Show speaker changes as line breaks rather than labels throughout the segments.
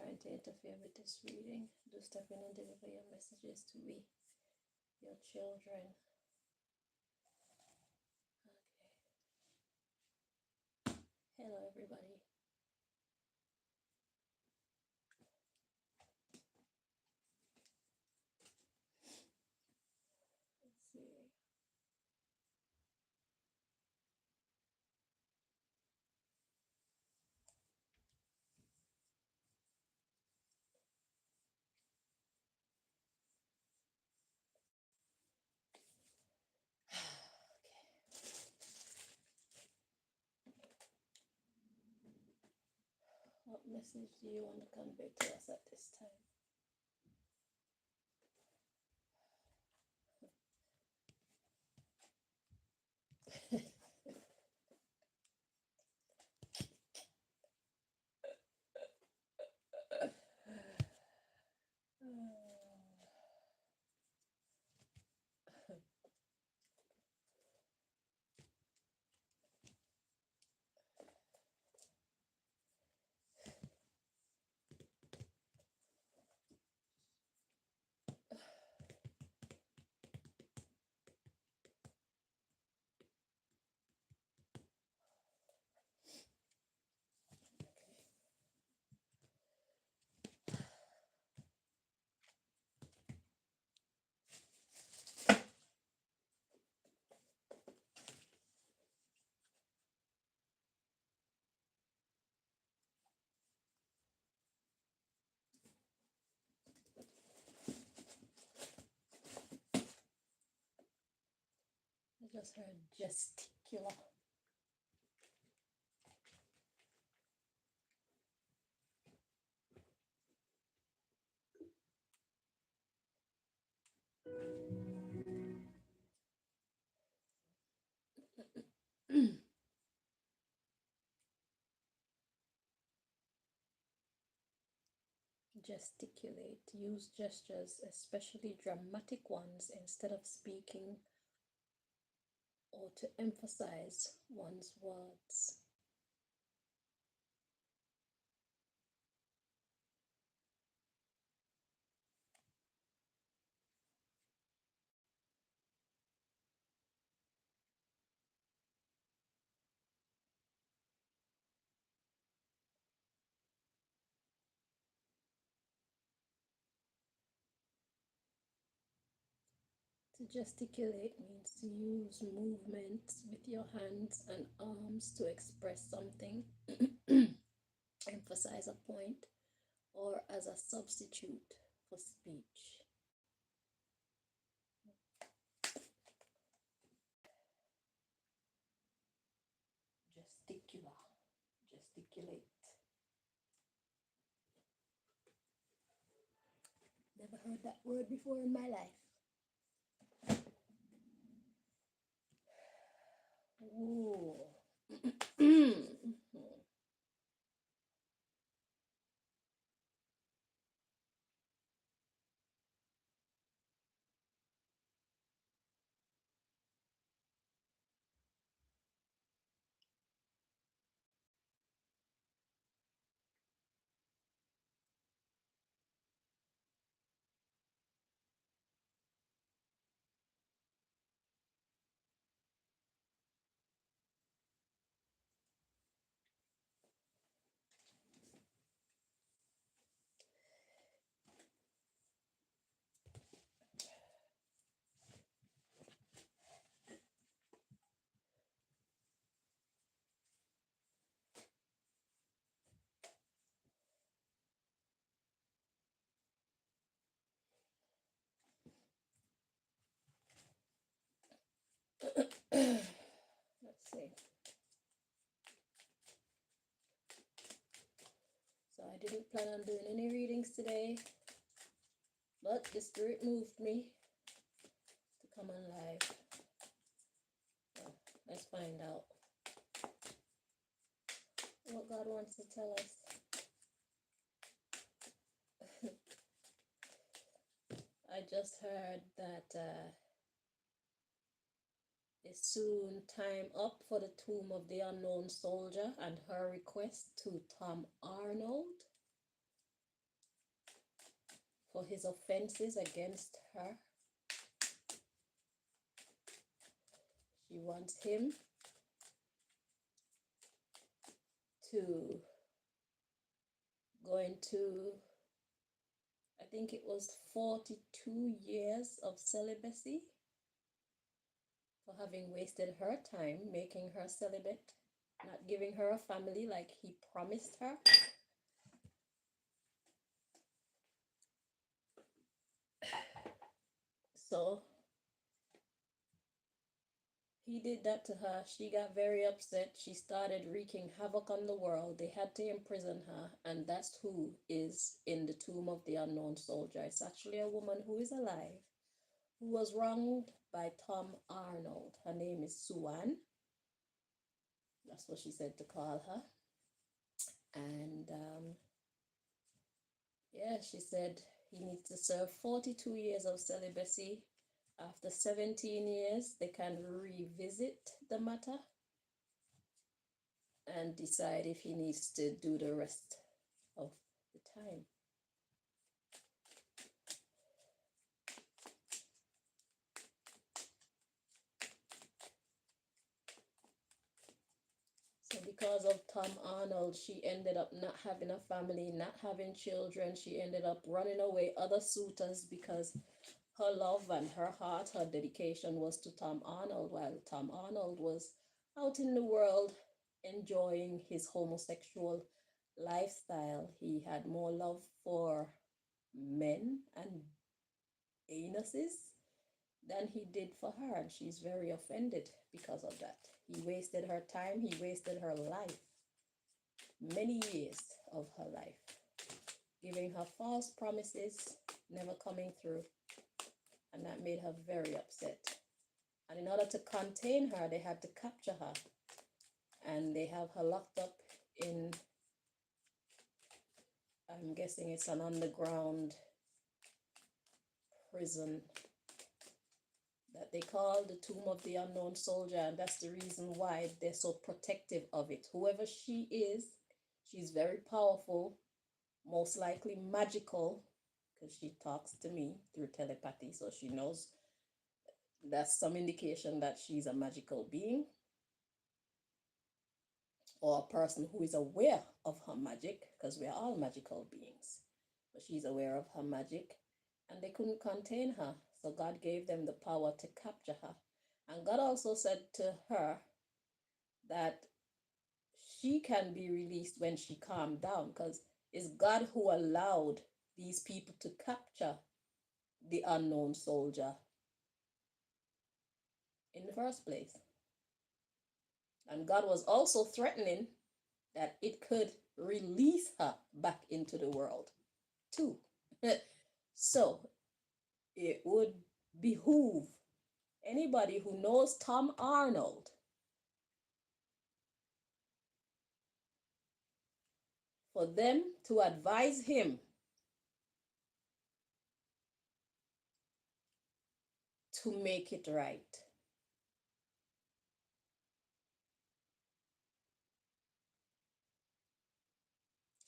trying to interfere with this reading. Do step in and deliver your messages to me, your children. Okay. Hello, everybody. Let's see. What message do you want to convey to us at this time? I just heard gesticular. Gesticulate. Use gestures, especially dramatic ones, instead of speaking or to emphasize one's words. To gesticulate means to use movements with your hands and arms to express something, emphasize a point, or as a substitute for speech. Gesticular, gesticulate. Never heard that word before in my life. Ooh. Let's see. So I didn't plan on doing any readings today, but the spirit moved me to come on live. So let's find out what God wants to tell us. I just heard that it's soon time up for the Tomb of the Unknown Soldier and her request to Tom Arnold. for his offenses against her. She wants him to go into, I think it was 42 years of celibacy for having wasted her time making her celibate, not giving her a family like he promised her. So he did that to her. She got very upset. She started wreaking havoc on the world. They had to imprison her, and that's who is in the tomb of the unknown soldier. It's actually a woman who is alive, who was wronged by Tom Arnold. Her name is Suan. That's what she said to call her. And yeah, she said he needs to serve 42 years of celibacy. After 17 years, they can revisit the matter and decide if he needs to do the rest of the time. So because of Tom Arnold, she ended up not having a family, not having children. She ended up running away other suitors because her love and her heart, her dedication was to Tom Arnold, while Tom Arnold was out in the world enjoying his homosexual lifestyle. He had more love for men and anuses than he did for her, and she's very offended because of that. He wasted her time, he wasted her life, many years of her life, giving her false promises, never coming through. And that made her very upset. And in order to contain her, they had to capture her. And they have her locked up in, I'm guessing it's an underground prison that they call the Tomb of the Unknown Soldier. And that's the reason why they're so protective of it. Whoever she is, she's very powerful, most likely magical, because she talks to me through telepathy, so she knows. That's some indication that she's a magical being or a person who is aware of her magic, because we are all magical beings. But she's aware of her magic, and they couldn't contain her. So God gave them the power to capture her. And God also said to her that she can be released when she calmed down, because it's God who allowed these people to capture the unknown soldier in the first place. And God was also threatening that it could release her back into the world too. So it would behoove anybody who knows Tom Arnold for them to advise him to make it right.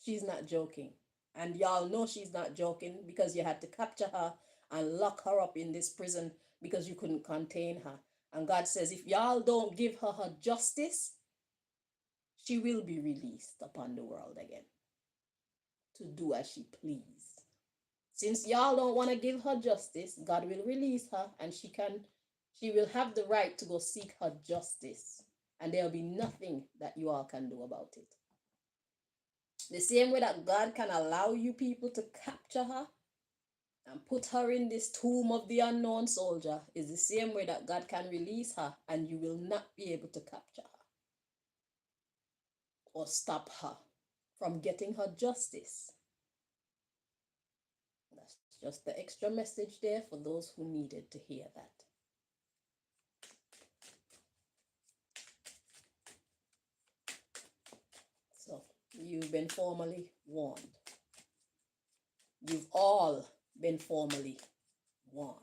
She's not joking. And y'all know she's not joking, because you had to capture her and lock her up in this prison because you couldn't contain her. And God says, if y'all don't give her her justice, she will be released upon the world again to do as she please. Since y'all don't want to give her justice, God will release her, and she will have the right to go seek her justice. And there'll be nothing that you all can do about it. The same way that God can allow you people to capture her and put her in this tomb of the unknown soldier is the same way that God can release her, and you will not be able to capture her or stop her from getting her justice. That's just the extra message there for those who needed to hear that. So you've been formally warned. You've all been formally warned.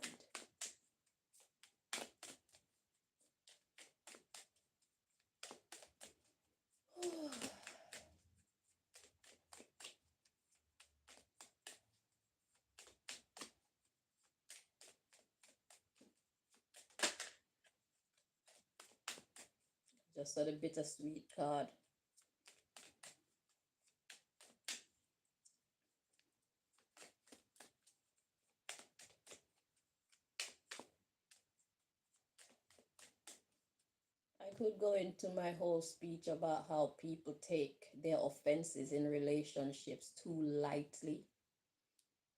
Just a bittersweet card. I could go into my whole speech about how people take their offenses in relationships too lightly,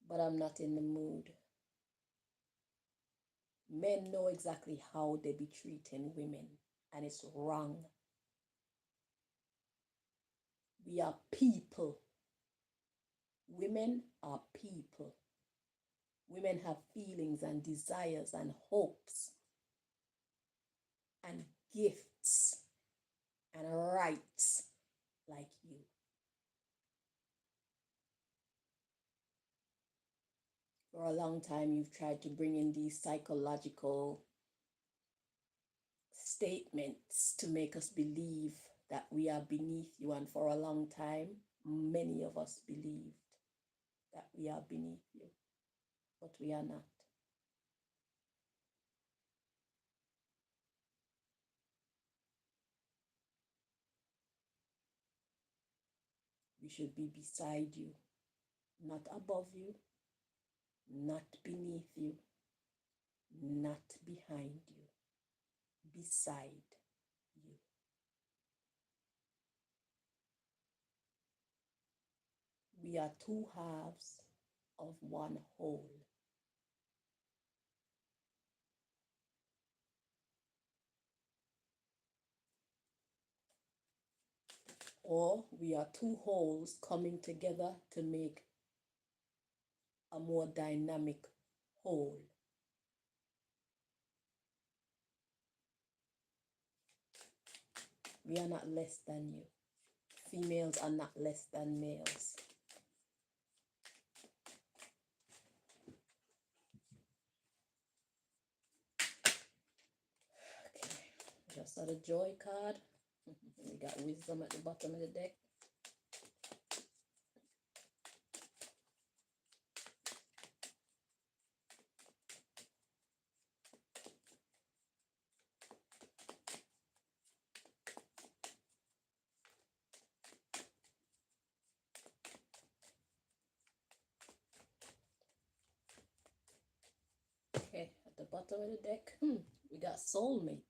but I'm not in the mood. Men know exactly how they be treating women, and it's wrong. We are people. Women are people. Women have feelings and desires and hopes and gifts and rights like you. For a long time, you've tried to bring in these psychological statements to make us believe that we are beneath you. And for a long time, many of us believed that we are beneath you, but we are not. We should be beside you, not above you, not beneath you, not behind you, beside you. We are two halves of one whole. Or we are two wholes coming together to make a more dynamic whole. We are not less than you. Females are not less than males. Okay, just had a joy card. We got wisdom at the bottom of the deck. Okay, at the bottom of the deck, we got soulmate.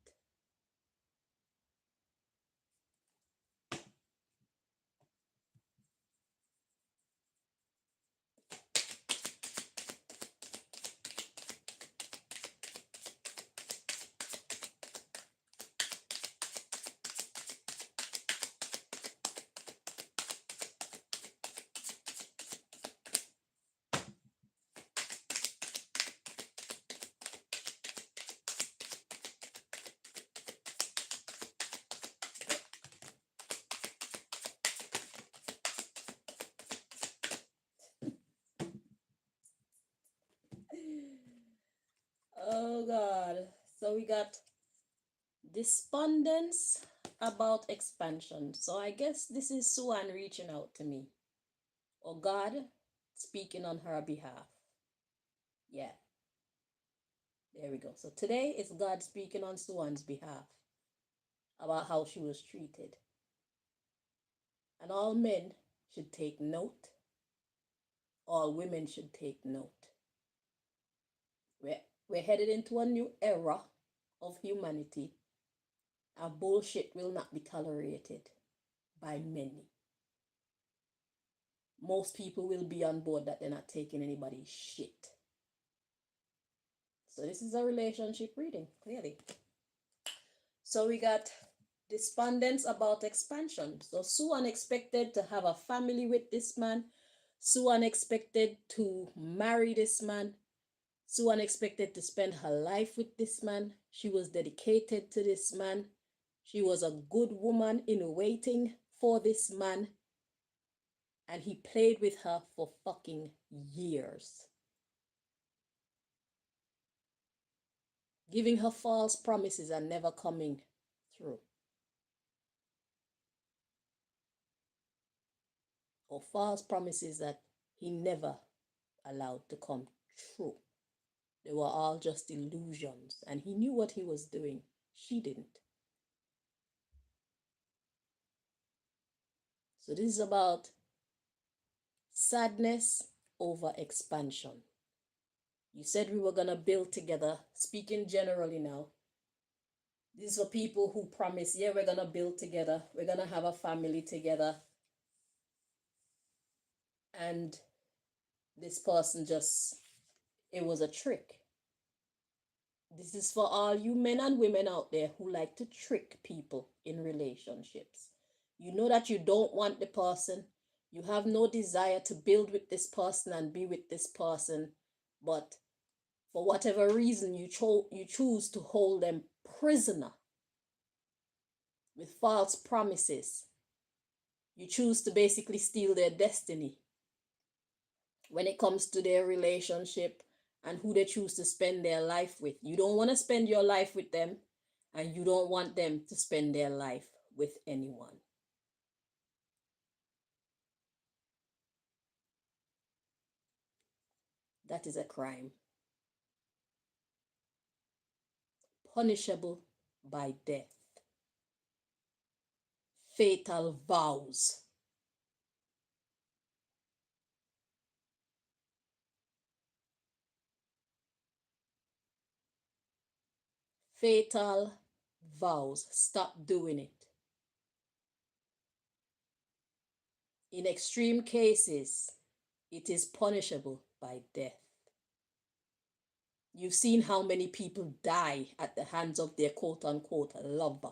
Oh God. So we got despondence about expansion. So I guess this is Suan reaching out to me. Or God speaking on her behalf. Yeah. There we go. So today is God speaking on Suan's behalf about how she was treated. And all men should take note. All women should take note. We're headed into a new era of humanity. And bullshit will not be tolerated by many. Most people will be on board that they're not taking anybody's shit. So this is a relationship reading, clearly. So we got despondence about expansion. So Suan expected to have a family with this man. Suan expected to marry this man. Suan expected to spend her life with this man. She was dedicated to this man. She was a good woman in waiting for this man. And he played with her for fucking years. Giving her false promises and never coming through. Or false promises that he never allowed to come true. They were all just illusions. And he knew what he was doing. She didn't. So this is about sadness over expansion. You said we were going to build together. Speaking generally now, these are people who promise, yeah, we're going to build together. We're going to have a family together. And this person just, it was a trick. This is for all you men and women out there who like to trick people in relationships. You know that you don't want the person. You have no desire to build with this person and be with this person. But for whatever reason, you choose to hold them prisoner with false promises. You choose to basically steal their destiny when it comes to their relationship and who they choose to spend their life with. You don't want to spend your life with them, and you don't want them to spend their life with anyone. That is a crime, punishable by death. Fatal vows. Fatal vows. Stop doing it. In extreme cases, it is punishable by death. You've seen how many people die at the hands of their quote-unquote lover.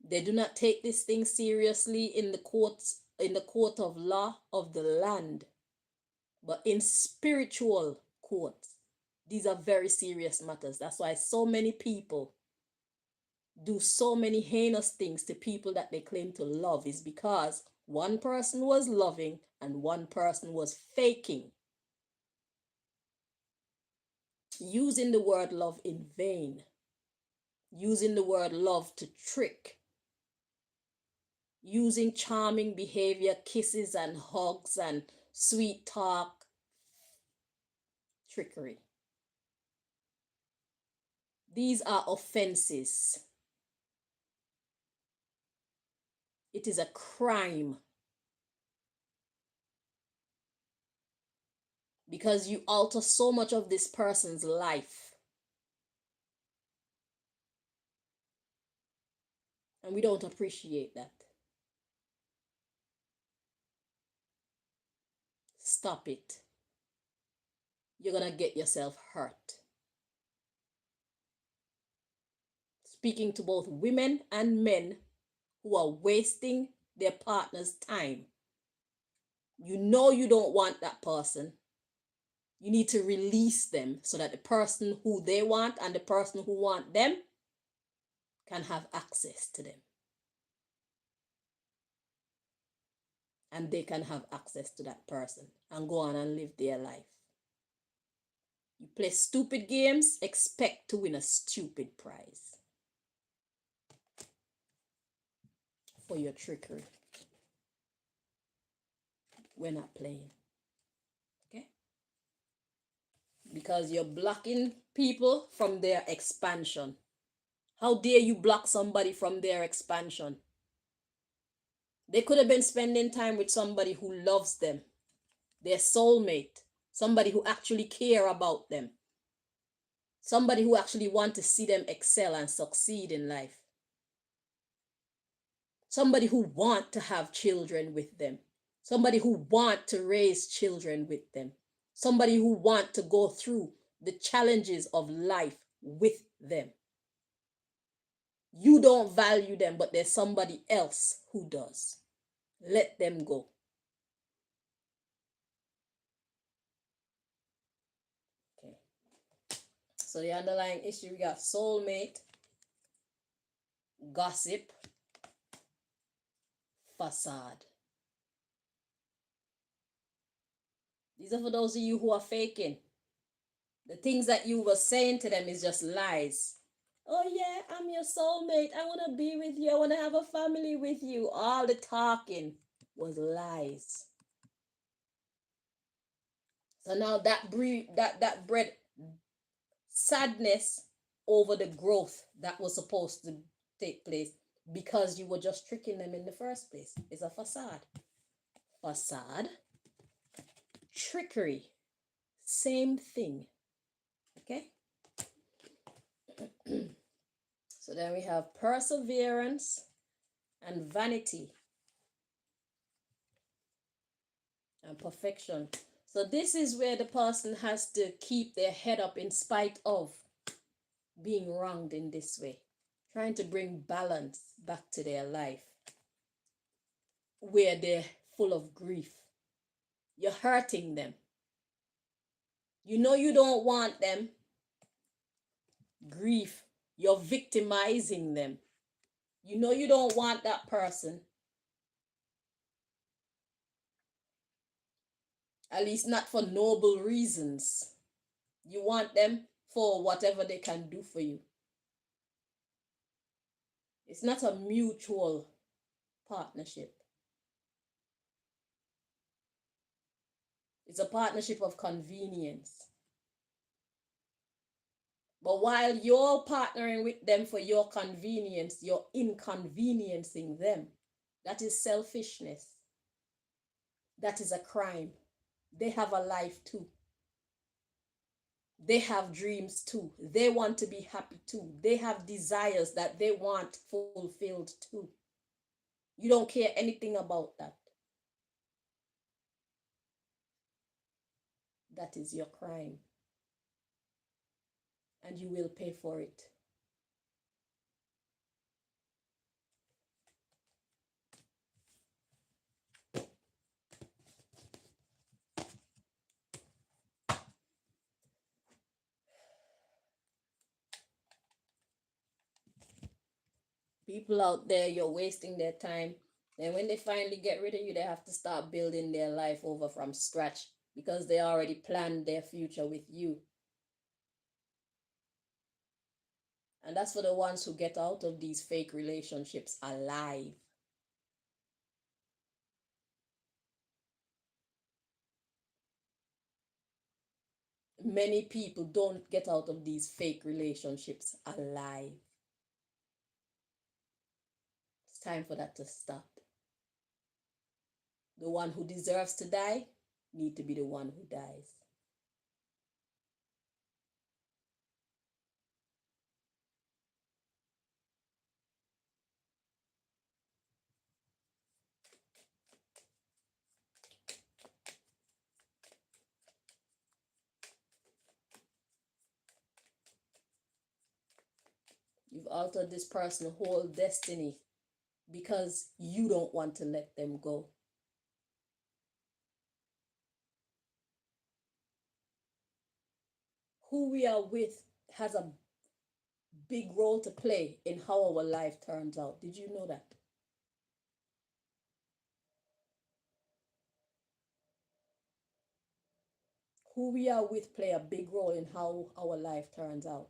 They do not take this thing seriously in the court of law of the land, but in spiritual courts, these are very serious matters. That's why so many people do so many heinous things to people that they claim to love, is because one person was loving and one person was faking, using the word love in vain, using the word love to trick, using charming behavior, kisses and hugs and sweet talk, trickery. These are offenses. It is a crime because you alter so much of this person's life. And we don't appreciate that. Stop it. You're going to get yourself hurt. Speaking to both women and men who are wasting their partner's time. You know you don't want that person. You need to release them so that the person who they want and the person who want them can have access to them. And they can have access to that person and go on and live their life. You play stupid games, expect to win a stupid prize for your trickery. We're not playing. Okay? Because you're blocking people from their expansion. How dare you block somebody from their expansion? They could have been spending time with somebody who loves them, their soulmate, somebody who actually care about them, somebody who actually want to see them excel and succeed in life, somebody who want to have children with them, somebody who want to raise children with them, somebody who want to go through the challenges of life with them. You don't value them, but there's somebody else who does. Let them go. Okay. So the underlying issue, we got soulmate, gossip, facade. These are for those of you who are faking. The things that you were saying to them is just lies. Oh yeah, I'm your soulmate. I want to be with you. I want to have a family with you. All the talking was lies. So now that bred sadness over the growth that was supposed to take place because you were just tricking them in the first place. It's a facade. Facade, trickery, same thing. Okay? So then we have perseverance and vanity and perfection. So this is where the person has to keep their head up in spite of being wronged in this way, trying to bring balance back to their life where they're full of grief. You're hurting them. You know you don't want them. Grief. You're victimizing them. You know you don't want that person. At least not for noble reasons. You want them for whatever they can do for you. It's not a mutual partnership. It's a partnership of convenience. But while you're partnering with them for your convenience, you're inconveniencing them. That is selfishness. That is a crime. They have a life too. They have dreams too. They want to be happy too. They have desires that they want fulfilled too. You don't care anything about that. That is your crime. And you will pay for it. People out there, you're wasting their time. And when they finally get rid of you, they have to start building their life over from scratch because they already planned their future with you. And that's for the ones who get out of these fake relationships alive. Many people don't get out of these fake relationships alive. It's time for that to stop. The one who deserves to die need to be the one who dies. You've altered this person's whole destiny because you don't want to let them go. Who we are with has a big role to play in how our life turns out. Did you know that? Who we are with play a big role in how our life turns out.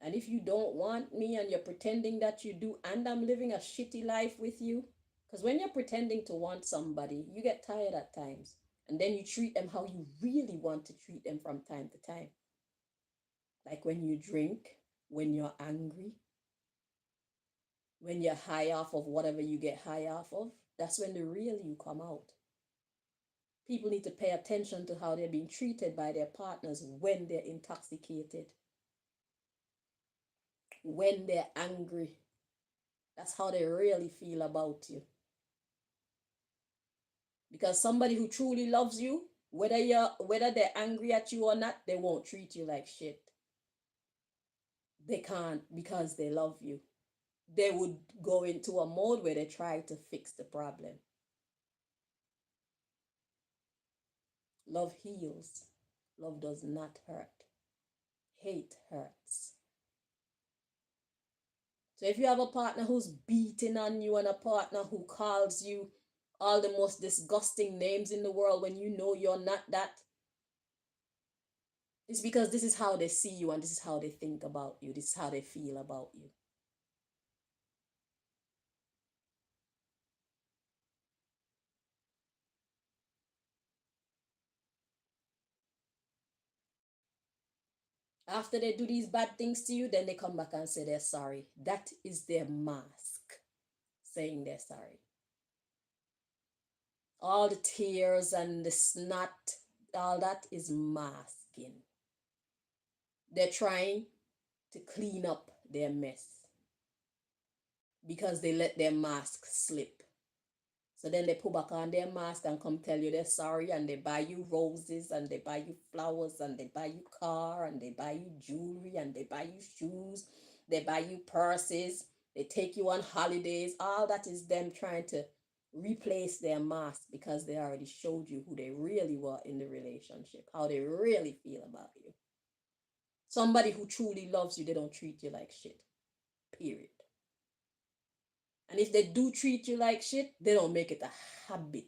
And if you don't want me and you're pretending that you do, and I'm living a shitty life with you, because when you're pretending to want somebody, you get tired at times. And then you treat them how you really want to treat them from time to time. Like when you drink, when you're angry, when you're high off of whatever you get high off of, that's when the real you come out. People need to pay attention to how they're being treated by their partners when they're intoxicated, when they're angry. That's how they really feel about you. Because somebody who truly loves you, whether they're angry at you or not, they won't treat you like shit. They can't because they love you. They would go into a mode where they try to fix the problem. Love heals. Love does not hurt. Hate hurts. So if you have a partner who's beating on you and a partner who calls you all the most disgusting names in the world when you know you're not that, it's because this is how they see you and this is how they think about you. This is how they feel about you. After they do these bad things to you, then they come back and say they're sorry. That is their mask saying they're sorry. All the tears and the snot, all that is masking. They're trying to clean up their mess because they let their mask slip. So then they put back on their mask and come tell you they're sorry, and they buy you roses and they buy you flowers and they buy you car and they buy you jewelry and they buy you shoes, they buy you purses, they take you on holidays. All that is them trying to replace their mask because they already showed you who they really were in the relationship, how they really feel about you. Somebody who truly loves you, they don't treat you like shit. Period. And if they do treat you like shit, they don't make it a habit.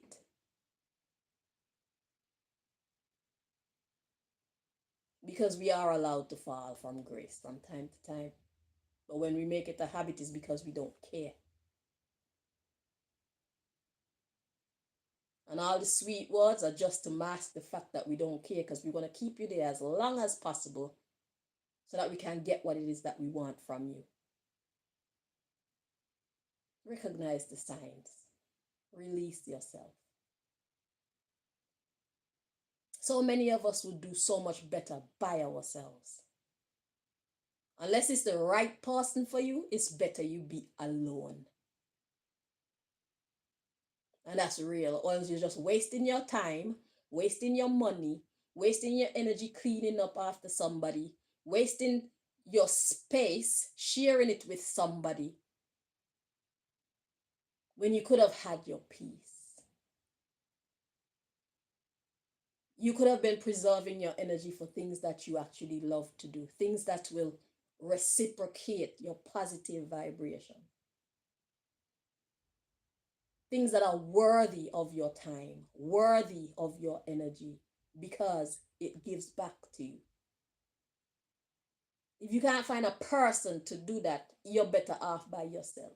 Because we are allowed to fall from grace from time to time. But when we make it a habit, it's because we don't care. And all the sweet words are just to mask the fact that we don't care, because we want to keep you there as long as possible so that we can get what it is that we want from you. Recognize the signs. Release yourself. So many of us would do so much better by ourselves. Unless it's the right person for you, it's better you be alone. And that's real. Or else you're just wasting your time, wasting your money, wasting your energy cleaning up after somebody, wasting your space, sharing it with somebody, when you could have had your peace. You could have been preserving your energy for things that you actually love to do, things that will reciprocate your positive vibration, things that are worthy of your time, worthy of your energy, because it gives back to you. If you can't find a person to do that, you're better off by yourself.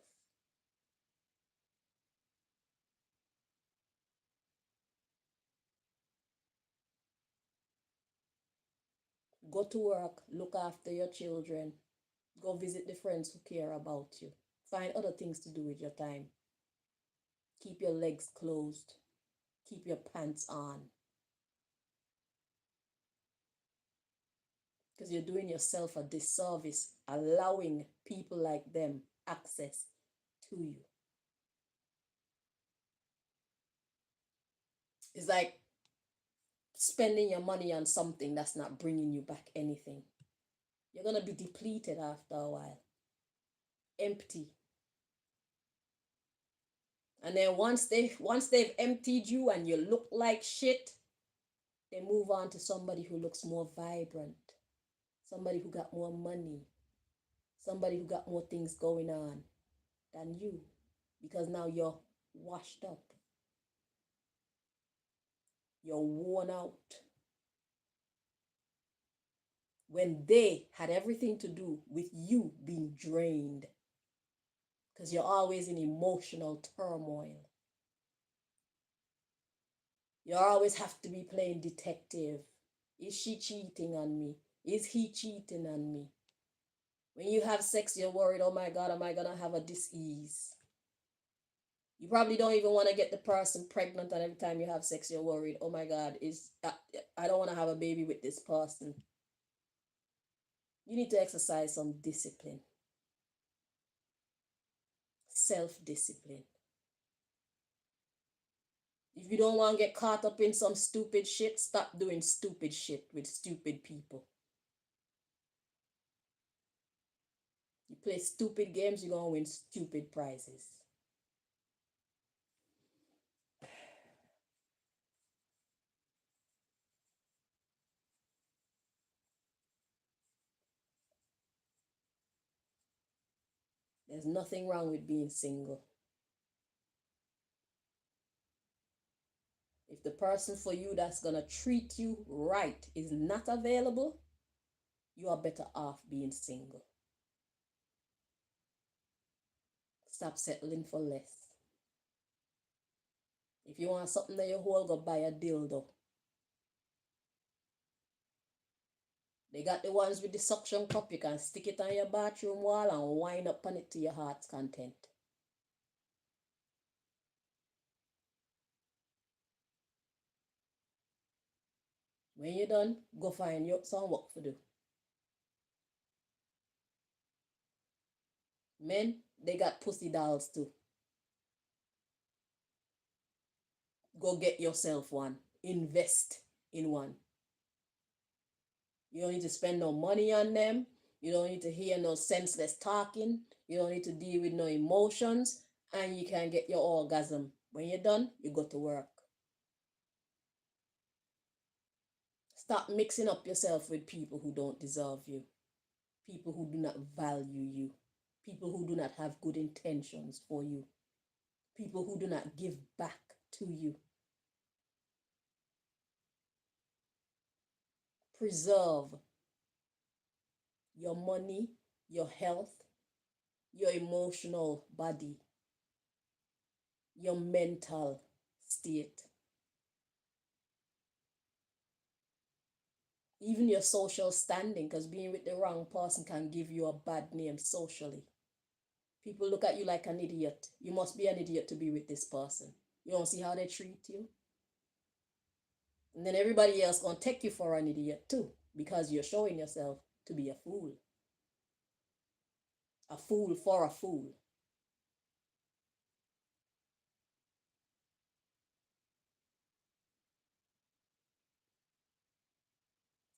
Go to work, look after your children, go visit the friends who care about you. Find other things to do with your time. Keep your legs closed. Keep your pants on. Because you're doing yourself a disservice allowing people like them access to you. It's like spending your money on something that's not bringing you back anything. You're going to be depleted after a while, empty. And then once they've emptied you and you look like shit, they move on to somebody who looks more vibrant, somebody who got more money, somebody who got more things going on than you, because now you're washed up, you're worn out, when they had everything to do with you being drained, because you're always in emotional turmoil. You always have to be playing detective. Is she cheating on me? Is he cheating on me? When you have sex, you're worried, oh my God, am I going to have a disease? You probably don't even want to get the person pregnant, and every time you have sex, you're worried, oh my God, I don't want to have a baby with this person. You need to exercise some discipline. Self-discipline. If you don't want to get caught up in some stupid shit, stop doing stupid shit with stupid people. You play stupid games, you're going to win stupid prizes. There's nothing wrong with being single. If the person for you that's going to treat you right is not available, you are better off being single. Stop settling for less. If you want something that you hold, go buy a dildo. They got the ones with the suction cup. You can stick it on your bathroom wall and wind up on it to your heart's content. When you're done, go find you some work to do. Men, they got pussy dolls too. Go get yourself one. Invest in one. You don't need to spend no money on them. You don't need to hear no senseless talking. You don't need to deal with no emotions. And you can get your orgasm. When you're done, you go to work. Stop mixing up yourself with people who don't deserve you. People who do not value you. People who do not have good intentions for you. People who do not give back to you. Preserve your money, your health, your emotional body, your mental state, even your social standing, because being with the wrong person can give you a bad name socially. People look at you like an idiot. You must be an idiot to be with this person. You don't see how they treat you. And then everybody else gonna take you for an idiot too, because you're showing yourself to be a fool. A fool for a fool.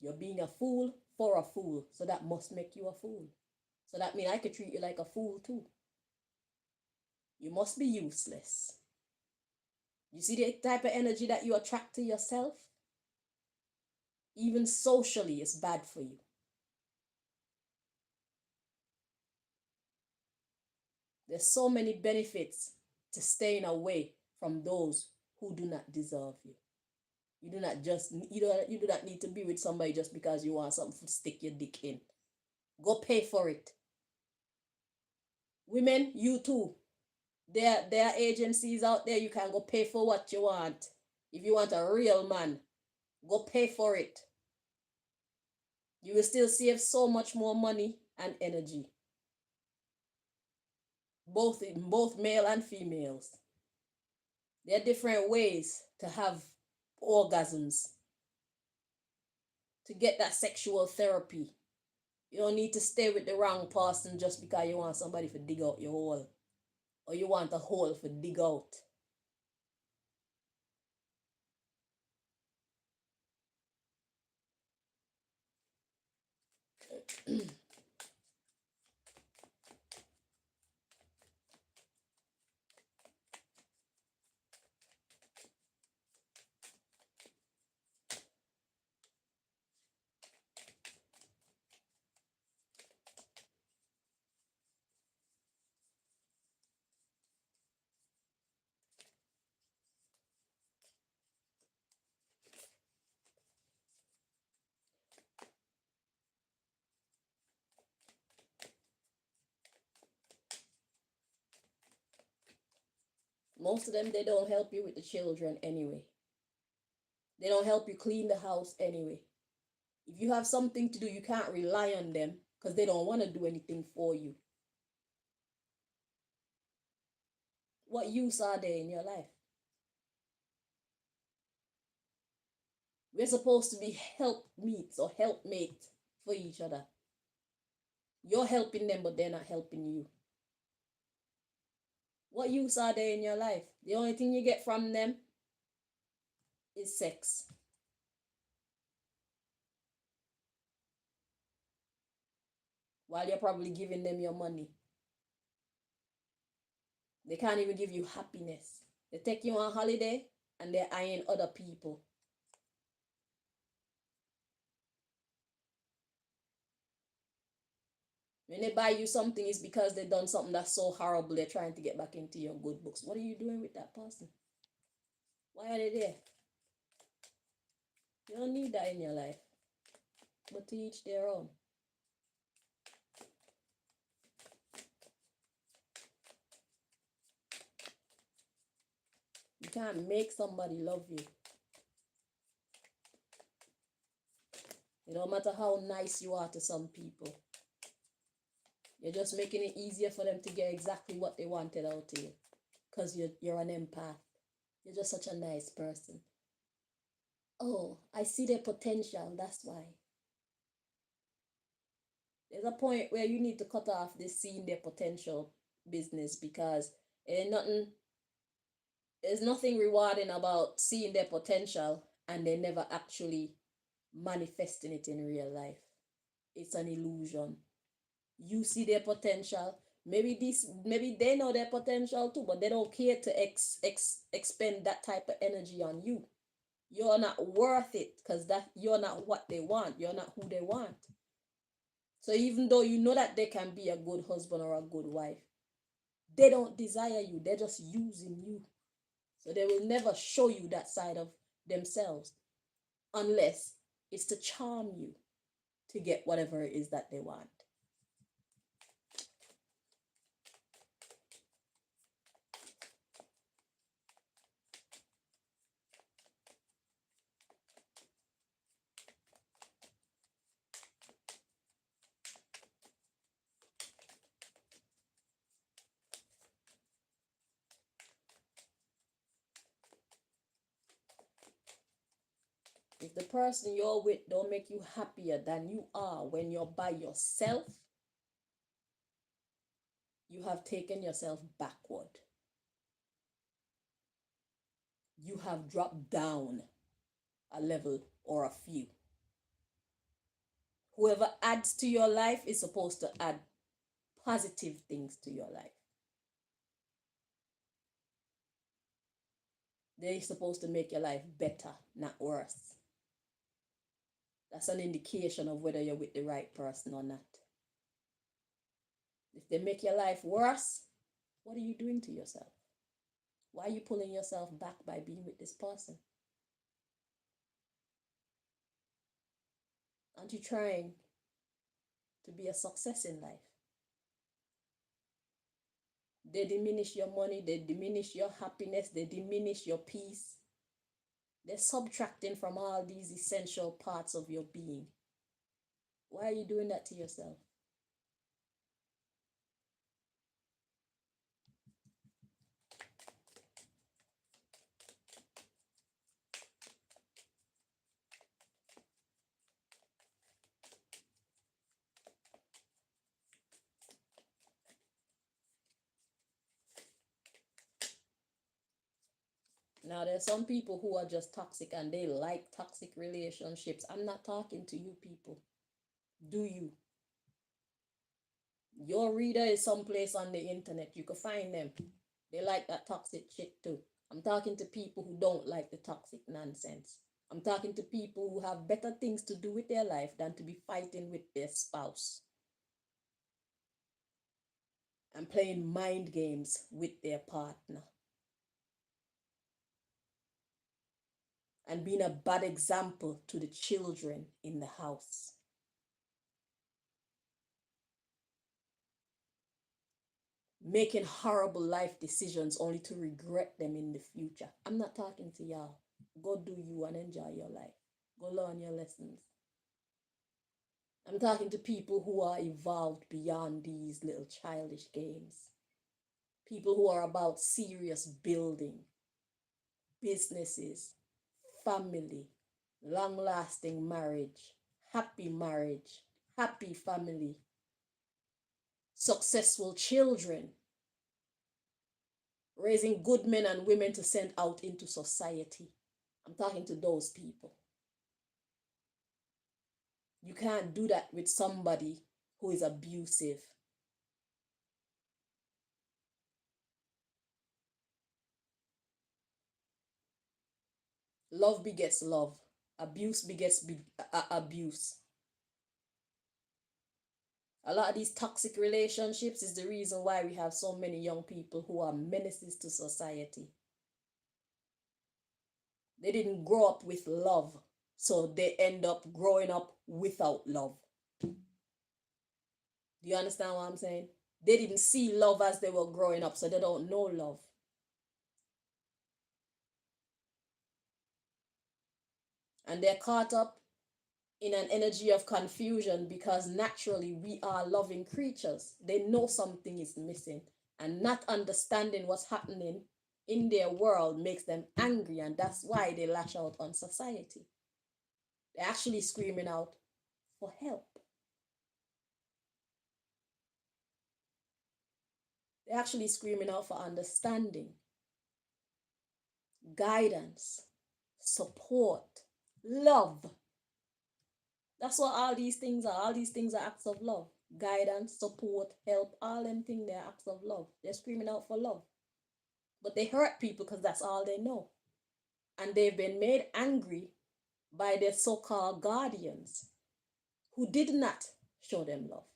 You're being a fool for a fool, so that must make you a fool. So that means I could treat you like a fool too. You must be useless. You see the type of energy that you attract to yourself? Even socially, it's bad for you. There's so many benefits to staying away from those who do not deserve you. You do not need to be with somebody just because you want something to stick your dick in. Go pay for it. Women, you too. There are agencies out there. You can go pay for what you want. If you want a real man, go pay for it. You will still save so much more money and energy. Both male and females. There are different ways to have orgasms, to get that sexual therapy. You don't need to stay with the wrong person just because you want somebody to dig out your hole, or you want a hole to dig out. Most of them, they don't help you with the children anyway. They don't help you clean the house anyway. If you have something to do, you can't rely on them because they don't want to do anything for you. What use are they in your life? We're supposed to be helpmeets or helpmates for each other. You're helping them, but they're not helping you. What use are they in your life? The only thing you get from them is sex. While you're probably giving them your money. They can't even give you happiness. They take you on holiday and they're eyeing other people. When they buy you something, it's because they've done something that's so horrible, they're trying to get back into your good books. What are you doing with that person? Why are they there? You don't need that in your life. But to each their own. You can't make somebody love you. It don't matter how nice you are to some people. You're just making it easier for them to get exactly what they wanted out of you. Because you're an empath. You're just such a nice person. Oh, I see their potential. That's why. There's a point where you need to cut off this seeing their potential business, because there's nothing rewarding about seeing their potential and they never actually manifesting it in real life. It's an illusion. You see their potential. Maybe they know their potential too, but they don't care to expend that type of energy on you. You're not worth it, because that you're not what they want. You're not who they want. So even though you know that they can be a good husband or a good wife, they don't desire you. They're just using you. So they will never show you that side of themselves unless it's to charm you to get whatever it is that they want. If the person you're with don't make you happier than you are when you're by yourself, you have taken yourself backward. You have dropped down a level or a few. Whoever adds to your life is supposed to add positive things to your life. They're supposed to make your life better, not worse. That's an indication of whether you're with the right person or not. If they make your life worse, what are you doing to yourself? Why are you pulling yourself back by being with this person? Aren't you trying to be a success in life? They diminish your money, they diminish your happiness, they diminish your peace. They're subtracting from all these essential parts of your being. Why are you doing that to yourself? Now, there's some people who are just toxic and they like toxic relationships. I'm not talking to you people. Do you? Your reader is someplace on the internet. You can find them. They like that toxic shit too. I'm talking to people who don't like the toxic nonsense. I'm talking to people who have better things to do with their life than to be fighting with their spouse and playing mind games with their partner and being a bad example to the children in the house. Making horrible life decisions only to regret them in the future. I'm not talking to y'all. Go do you and enjoy your life. Go learn your lessons. I'm talking to people who are evolved beyond these little childish games. People who are about serious building, businesses, family, long-lasting marriage, happy family, successful children, raising good men and women to send out into society. I'm talking to those people. You can't do that with somebody who is abusive. Love begets love. Abuse begets abuse. A lot of these toxic relationships is the reason why we have so many young people who are menaces to society. They didn't grow up with love, so they end up growing up without love. Do you understand what I'm saying? They didn't see love as they were growing up, so they don't know love. And they're caught up in an energy of confusion, because naturally we are loving creatures. They know something is missing, and not understanding what's happening in their world makes them angry, and that's why they lash out on society. They're actually screaming out for help. They're actually screaming out for understanding, guidance, support, love. That's what all these things are. All these things are acts of love. Guidance, support, help, all them things, they're acts of love. They're screaming out for love. But they hurt people because that's all they know. And they've been made angry by their so-called guardians who did not show them love,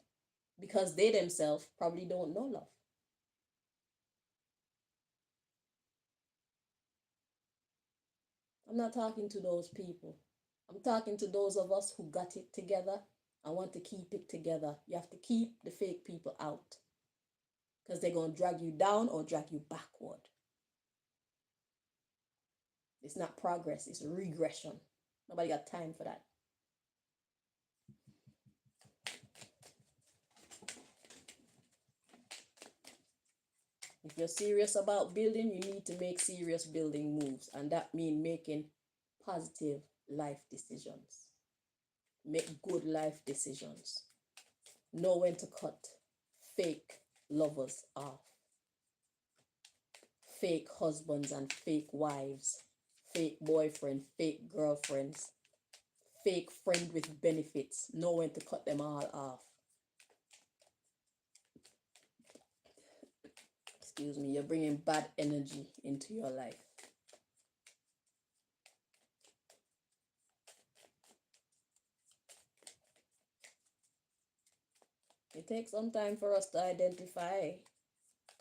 because they themselves probably don't know love. I'm not talking to those people. I'm talking to those of us who got it together and want to keep it together. You have to keep the fake people out, because they're going to drag you down or drag you backward. It's not progress, it's regression. Nobody got time for that. If you're serious about building, you need to make serious building moves. And that means making positive life decisions. Make good life decisions. Know when to cut fake lovers off. Fake husbands and fake wives. Fake boyfriend, fake girlfriends. Fake friend with benefits. Know when to cut them all off. Excuse me, you're bringing bad energy into your life. It takes some time for us to identify,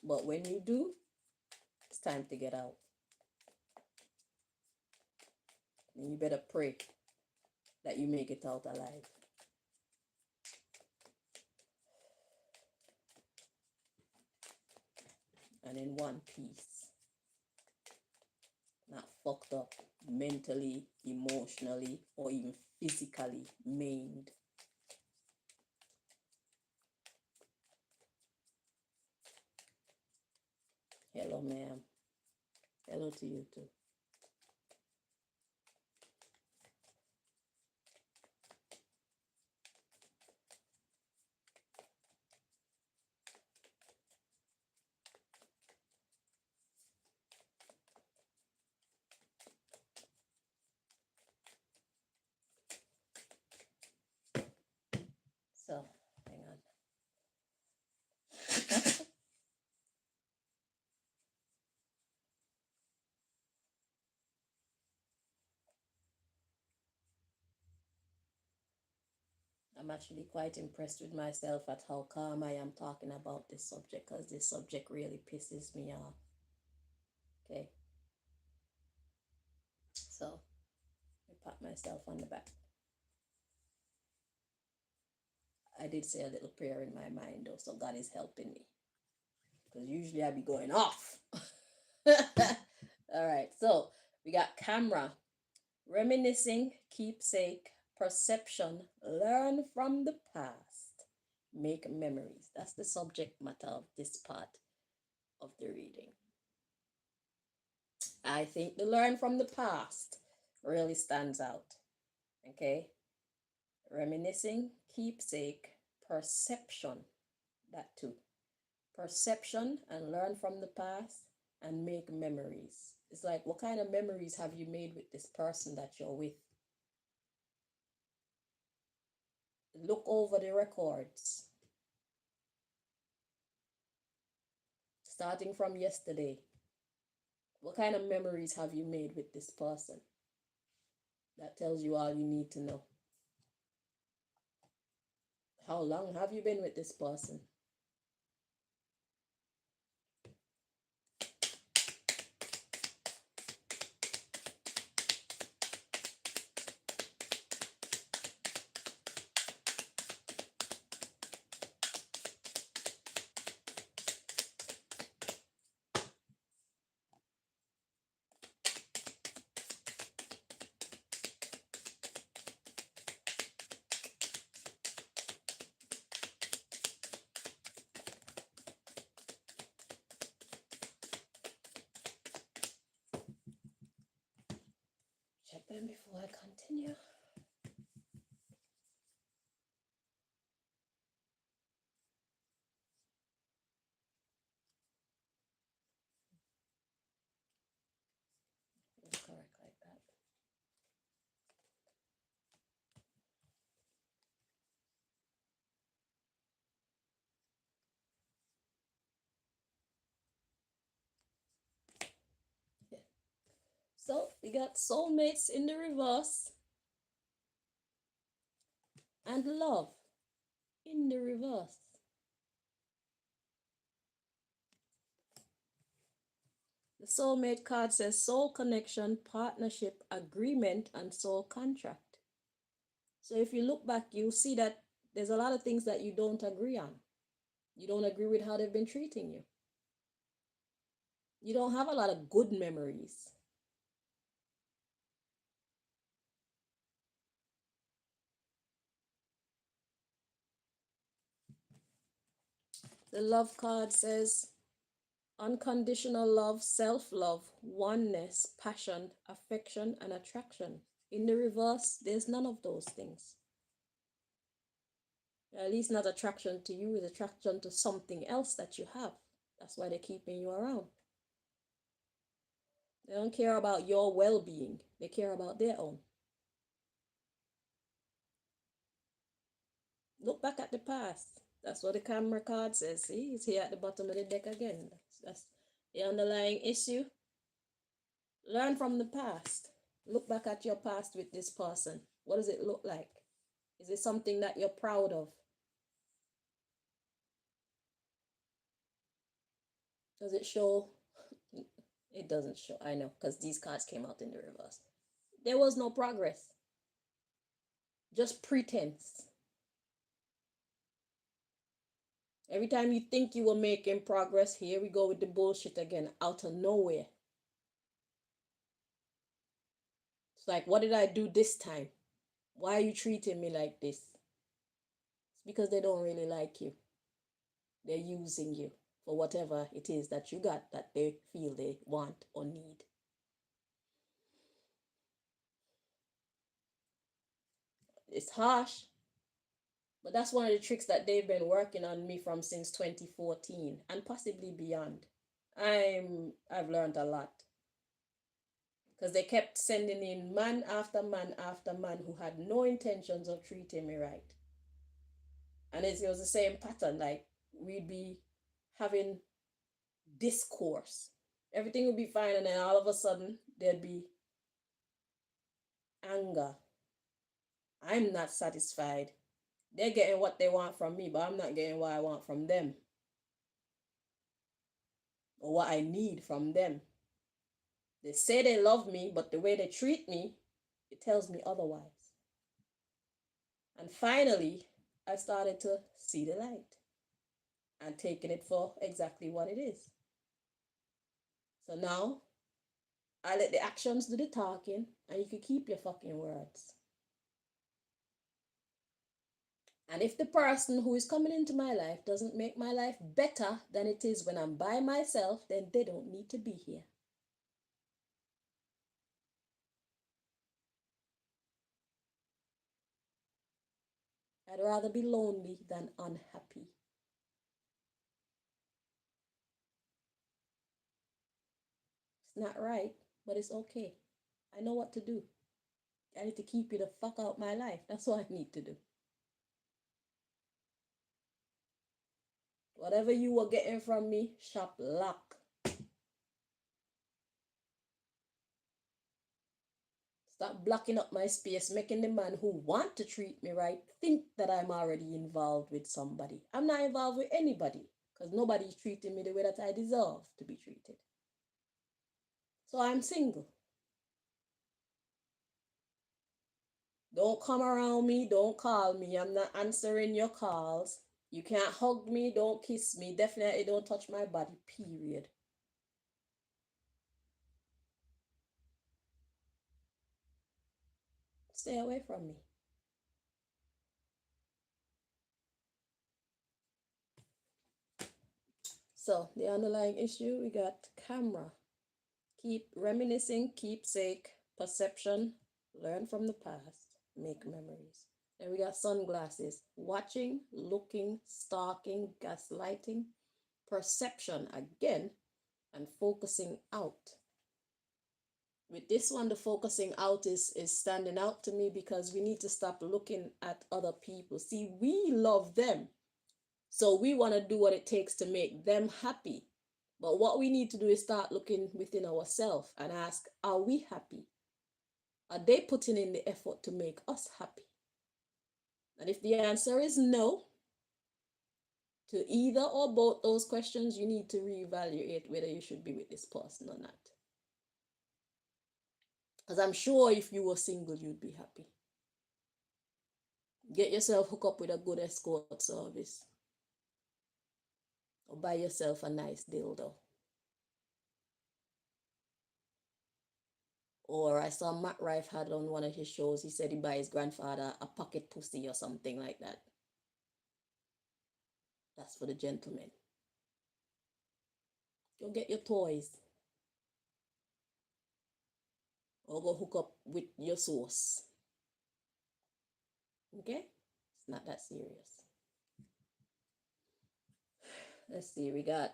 but when you do, it's time to get out. And you better pray that you make it out alive. And in one piece. Not fucked up mentally, emotionally, or even physically maimed. Hello, ma'am. Hello to you too. So, hang on. I'm actually quite impressed with myself at how calm I am talking about this subject, because this subject really pisses me off. Okay. So, I pat myself on the back. I did say a little prayer in my mind though, so God is helping me. Because usually I be going off. All right, so we got camera, reminiscing, keepsake, perception, learn from the past, make memories. That's the subject matter of this part of the reading. I think the learn from the past really stands out. Okay, reminiscing, keepsake, perception, that too. Perception and learn from the past and make memories. It's like, what kind of memories have you made with this person that you're with? Look over the records. Starting from yesterday. What kind of memories have you made with this person? That tells you all you need to know. How long have you been with this person? Then before I continue, correct like that. Yeah. So we got soulmates in the reverse and love in the reverse. The soulmate card says soul connection, partnership, agreement, and soul contract. So if you look back, you'll see that there's a lot of things that you don't agree on. You don't agree with how they've been treating you. You don't have a lot of good memories. The love card says unconditional love, self-love, oneness, passion, affection, and attraction. In the reverse, there's none of those things. At least not attraction to you, is attraction to something else that you have. That's why they're keeping you around. They don't care about your well-being. They care about their own. Look back at the past. That's what the camera card says. See, it's here at the bottom of the deck again. That's the underlying issue. Learn from the past. Look back at your past with this person. What does it look like? Is it something that you're proud of? Does it show? It doesn't show. I know, because these cards came out in the reverse. There was no progress. Just pretense. Every time you think you were making progress, here we go with the bullshit again, out of nowhere. It's like, what did I do this time? Why are you treating me like this? It's because they don't really like you. They're using you for whatever it is that you got that they feel they want or need. It's harsh, but that's one of the tricks that they've been working on me from since 2014 and possibly beyond. I've learned a lot. Because they kept sending in man after man after man who had no intentions of treating me right. And it was the same pattern, like we'd be having discourse. Everything would be fine, and then all of a sudden there'd be anger. I'm not satisfied. They're getting what they want from me, but I'm not getting what I want from them. Or what I need from them. They say they love me, but the way they treat me, it tells me otherwise. And finally, I started to see the light and taking it for exactly what it is. So now, I let the actions do the talking, and you can keep your fucking words. And if the person who is coming into my life doesn't make my life better than it is when I'm by myself, then they don't need to be here. I'd rather be lonely than unhappy. It's not right, but it's okay. I know what to do. I need to keep you the fuck out my life. That's what I need to do. Whatever you were getting from me, shop lock. Stop blocking up my space, making the man who want to treat me right think that I'm already involved with somebody. I'm not involved with anybody because nobody's treating me the way that I deserve to be treated. So I'm single. Don't come around me. Don't call me. I'm not answering your calls. You can't hug me. Don't kiss me. Definitely don't touch my body, period. Stay away from me. So the underlying issue, we got camera. Keep reminiscing, keepsake, perception, Learn from the past, make memories. Then we got sunglasses. Watching, looking, stalking, gaslighting, perception again, and focusing out. With this one, the focusing out is standing out to me because we need to stop looking at other people. See, we love them. So we want to do what it takes to make them happy. But what we need to do is start looking within ourselves and ask, are we happy? Are they putting in the effort to make us happy? And if the answer is no to either or both those questions, you need to reevaluate whether you should be with this person or not. Because I'm sure if you were single, you'd be happy. Get yourself hooked up with a good escort service. Or buy yourself a nice dildo. Or I saw Matt Rife had on one of his shows, he said he buy his grandfather a pocket pussy or something like that. That's for the gentlemen. Go get your toys. Or go hook up with your source. Okay? It's not that serious. Let's see, we got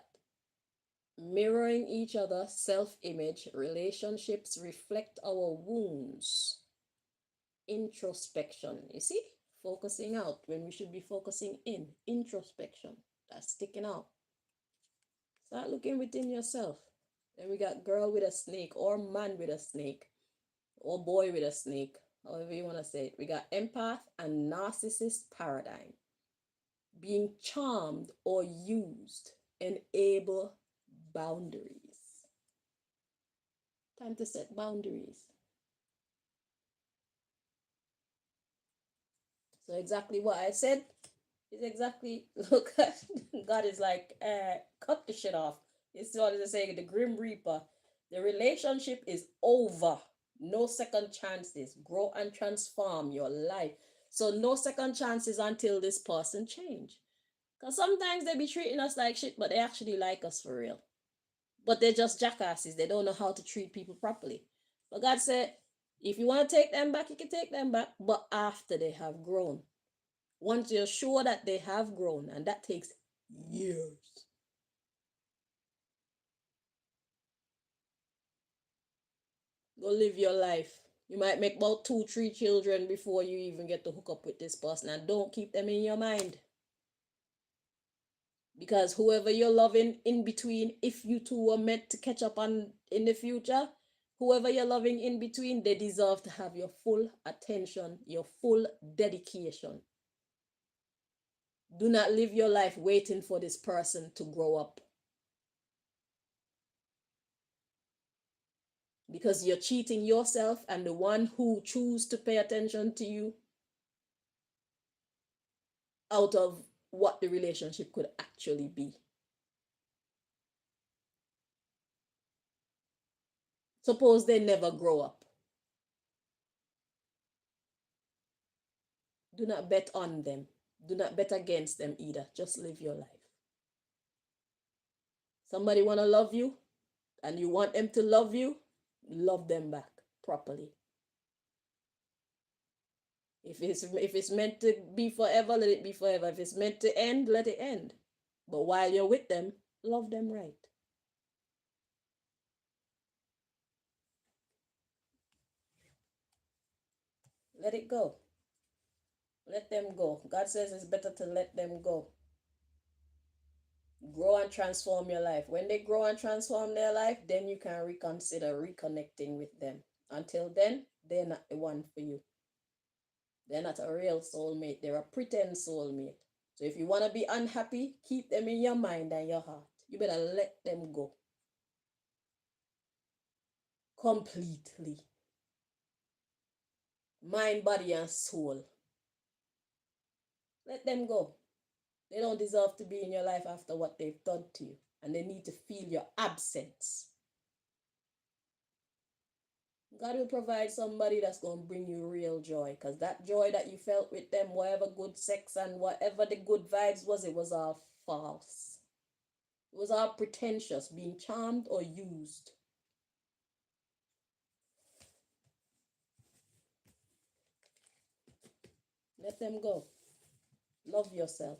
mirroring each other, self-image, relationships reflect our wounds, introspection. You see? Focusing out when we should be focusing in. Introspection. That's sticking out. Start looking within yourself. Then we got girl with a snake or man with a snake or boy with a snake, however you want to say it. We got empath and narcissist paradigm. Being charmed or used. Enable boundaries. Time to set boundaries. So exactly what I said is exactly, look, God is like, cut the shit off. It's what is saying, the Grim Reaper. The relationship is over. No second chances. Grow and transform your life. So no second chances until this person change. Because sometimes they be treating us like shit, but they actually like us for real. But they're just jackasses. They don't know how to treat people properly. But God said, if you want to take them back, you can take them back, but after they have grown. Once you're sure that they have grown, and that takes years. Go live your life. You might make about 2-3 children before you even get to hook up with this person, and don't keep them in your mind. Because whoever you're loving in between, if you two were meant to catch up on in the future, whoever you're loving in between, they deserve to have your full attention, your full dedication. Do not live your life waiting for this person to grow up. Because you're cheating yourself and the one who choose to pay attention to you out of what the relationship could actually be. Suppose they never grow up. Do not bet on them. Do not bet against them either. Just live your life. Somebody want to love you and you want them to love you, love them back properly. If it's meant to be forever, let it be forever. If it's meant to end, let it end. But while you're with them, love them right. Let it go. Let them go. God says it's better to let them go. Grow and transform your life. When they grow and transform their life, then you can reconsider reconnecting with them. Until then, they're not the one for you. They're not a real soulmate. They're a pretend soulmate. So if you want to be unhappy, keep them in your mind and your heart. You better let them go. Completely. Mind, body, and soul. Let them go. They don't deserve to be in your life after what they've done to you. And they need to feel your absence. God will provide somebody that's going to bring you real joy. Because that joy that you felt with them, whatever good sex and whatever the good vibes was, it was all false. It was all pretentious, being charmed or used. Let them go. Love yourself.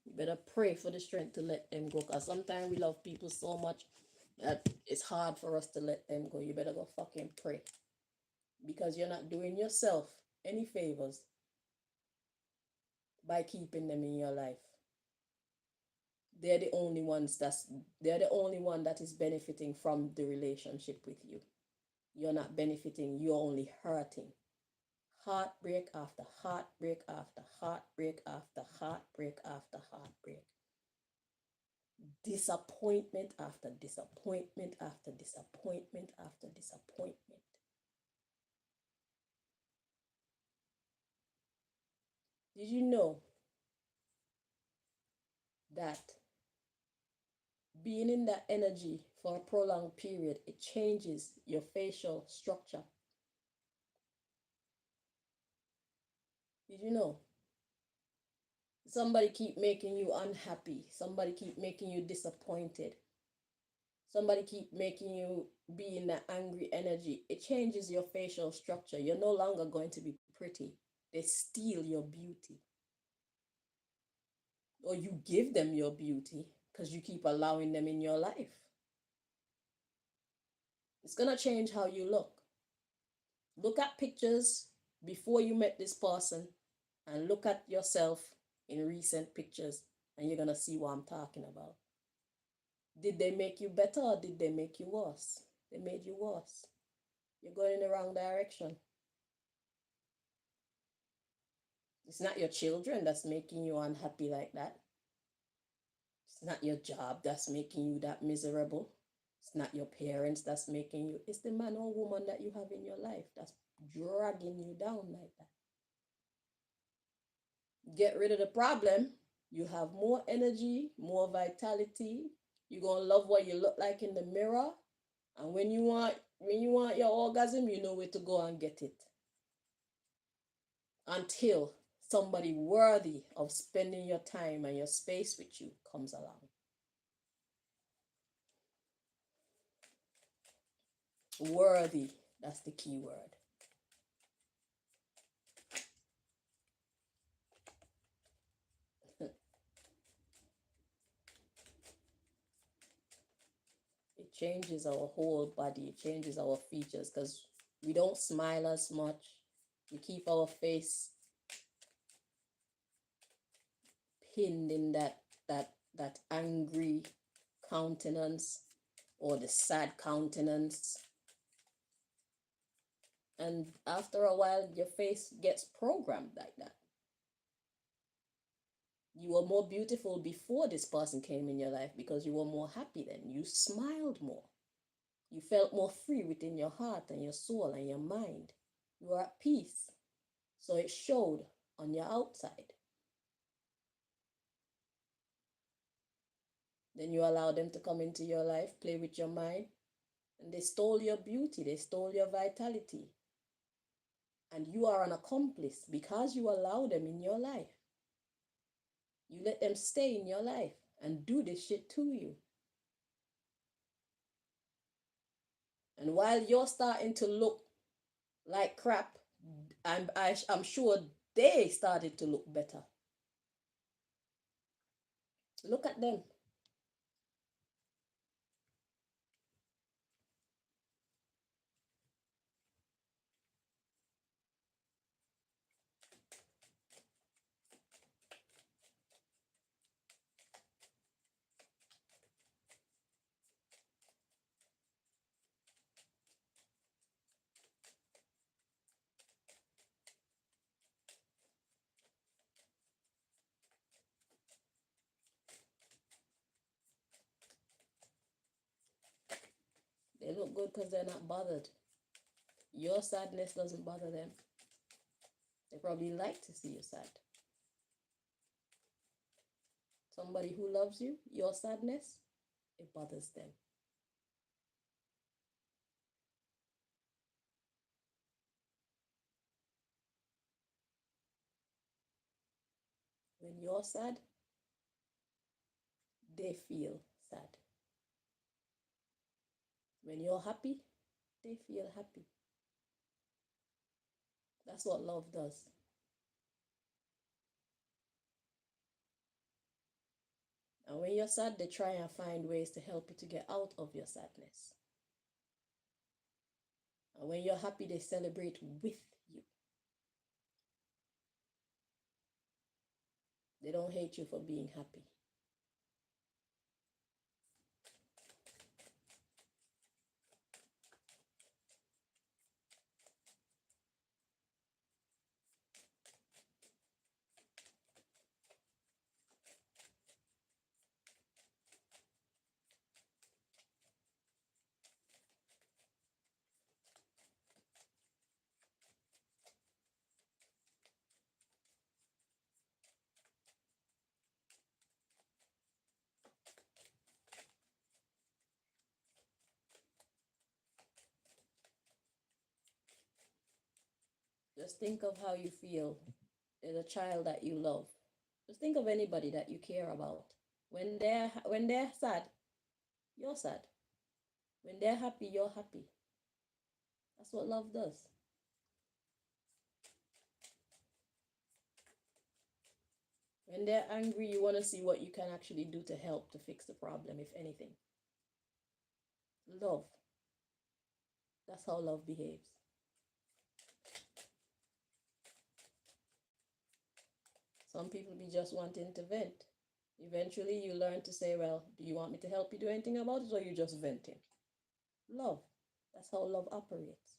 You better pray for the strength to let them go. Because sometimes we love people so much that it's hard for us to let them go. You better go fucking pray. Because you're not doing yourself any favors by keeping them in your life. They're the only ones they're the only one that is benefiting from the relationship with you. You're not benefiting, you're only hurting. Heartbreak after heartbreak after heartbreak after heartbreak after heartbreak. Disappointment after disappointment after disappointment after disappointment. Did you know that being in that energy for a prolonged period, it changes your facial structure? Did you know? Somebody keep making you unhappy. Somebody keep making you disappointed. Somebody keep making you be in that angry energy. It changes your facial structure. You're no longer going to be pretty. They steal your beauty. Or you give them your beauty because you keep allowing them in your life. It's going to change how you look. Look at pictures before you met this person and look at yourself in recent pictures and you're going to see what I'm talking about. Did they make you better or did they make you worse? They made you worse. You're going in the wrong direction. It's not your children that's making you unhappy like that. It's not your job that's making you that miserable. It's not your parents that's making you. It's the man or woman that you have in your life that's dragging you down like that. Get rid of the problem. You have more energy, more vitality. You're going to love what you look like in the mirror. And when you want your orgasm, you know where to go and get it. Until somebody worthy of spending your time and your space with you comes along. Worthy, that's the key word. It changes our whole body, it changes our features because we don't smile as much. We keep our face pinned in that angry countenance or the sad countenance. And after a while, your face gets programmed like that. You were more beautiful before this person came in your life because you were more happy then. You smiled more. You felt more free within your heart and your soul and your mind. You were at peace. So it showed on your outside. Then you allow them to come into your life, play with your mind, and they stole your beauty, they stole your vitality. And you are an accomplice because you allow them in your life. You let them stay in your life and do this shit to you. And while you're starting to look like crap, I'm sure they started to look better. Look at them. They look good because they're not bothered. Your sadness doesn't bother them. They probably like to see you sad. Somebody who loves you, your sadness, it bothers them. When you're sad, they feel sad. When you're happy, they feel happy. That's what love does. And when you're sad, they try and find ways to help you to get out of your sadness. And when you're happy, they celebrate with you. They don't hate you for being happy. Just think of how you feel as a child that you love. Just think of anybody that you care about. When they're sad, you're sad. When they're happy, you're happy. That's what love does. When they're angry, you want to see what you can actually do to help to fix the problem, if anything. Love. That's how love behaves. Some people be just wanting to vent. Eventually, you learn to say, well, do you want me to help you do anything about it, or you just venting? Love. That's how love operates.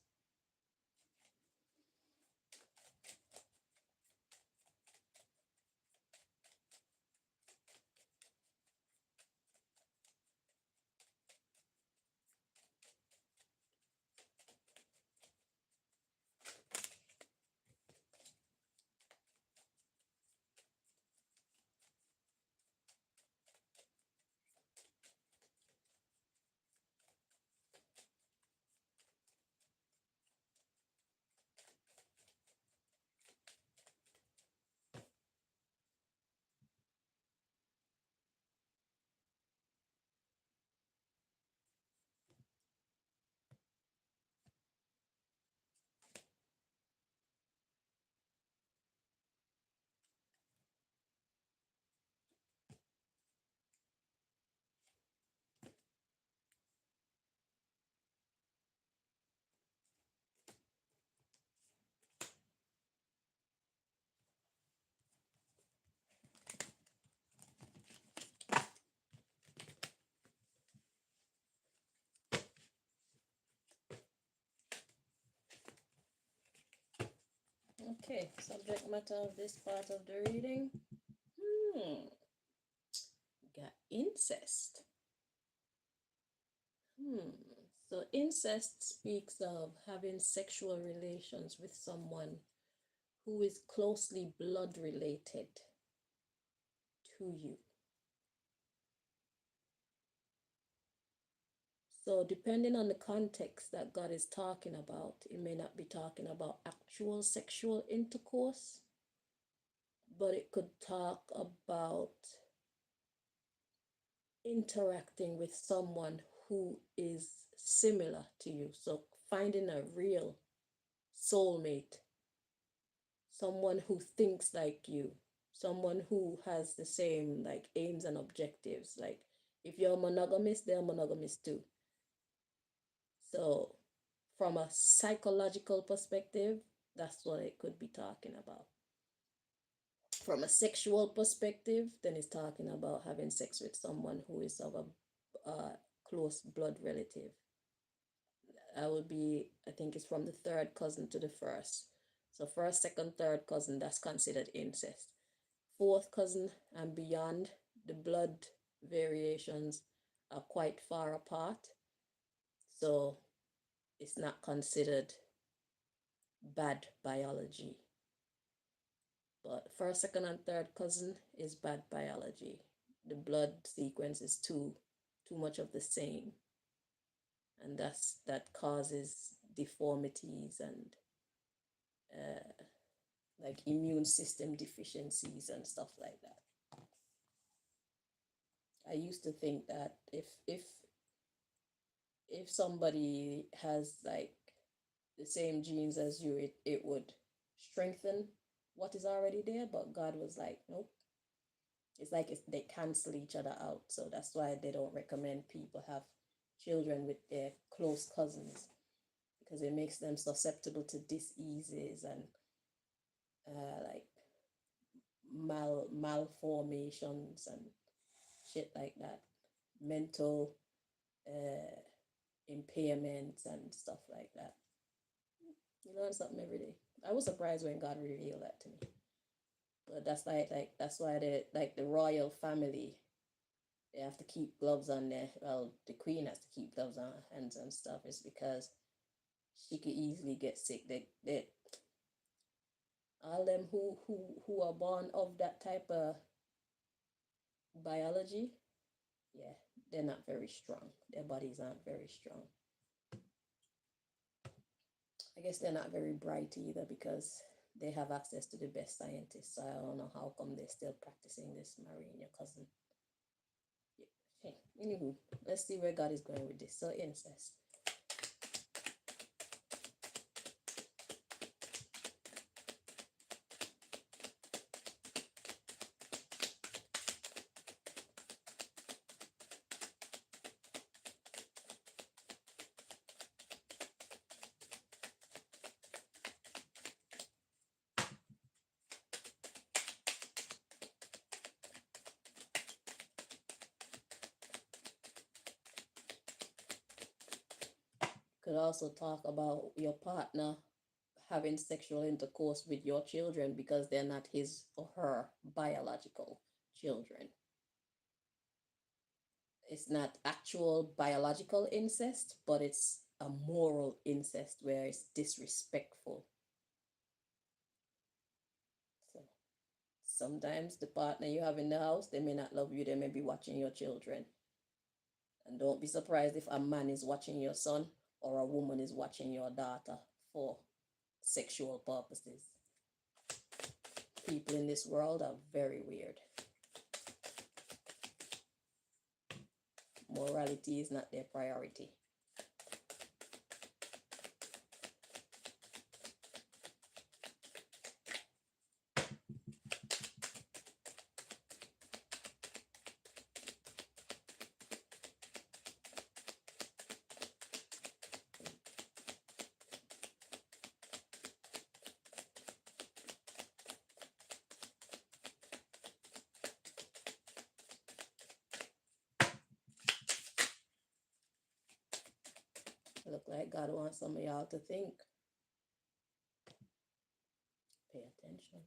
Okay, subject matter of this part of the reading. Got incest. So incest speaks of having sexual relations with someone who is closely blood related to you. So depending on the context that God is talking about, it may not be talking about actual sexual intercourse, but it could talk about interacting with someone who is similar to you. So finding a real soulmate, someone who thinks like you, someone who has the same like aims and objectives. Like if you're monogamous, they're monogamous too. So from a psychological perspective, that's what it could be talking about. From a sexual perspective, then it's talking about having sex with someone who is of a close blood relative. I think it's from the third cousin to the first. So first, second, third cousin, that's considered incest. Fourth cousin and beyond, the blood variations are quite far apart. So it's not considered bad biology. But first, second, and third cousin is bad biology. The blood sequence is too much of the same. And that causes deformities and like immune system deficiencies and stuff like that. I used to think that if if somebody has like the same genes as you, it would strengthen what is already there. But God was like, nope. It's like they cancel each other out. So that's why they don't recommend people have children with their close cousins, because it makes them susceptible to diseases and like malformations and shit like that, mental uh, impairments and stuff like that. You learn something every day. I was surprised when God revealed that to me. But that's like that's why the royal family, they have to keep gloves on their, well, the queen has to keep gloves on her hands and stuff, is because she could easily get sick. They all them who are born of that type of biology, yeah, they're not very strong. Their bodies aren't very strong. I guess they're not very bright either, because they have access to the best scientists. So I don't know how come they're still practicing this, marrying your cousin. Yeah. Hey, anywho, let's see where God is going with this. So incest. Could also talk about your partner having sexual intercourse with your children because they're not his or her biological children. It's not actual biological incest, but it's a moral incest where it's disrespectful. So sometimes the partner you have in the house, they may not love you, they may be watching your children. And don't be surprised if a man is watching your son or a woman is watching your daughter for sexual purposes. People in this world are very weird. Morality is not their priority. Look like God wants some of y'all to think. Pay attention.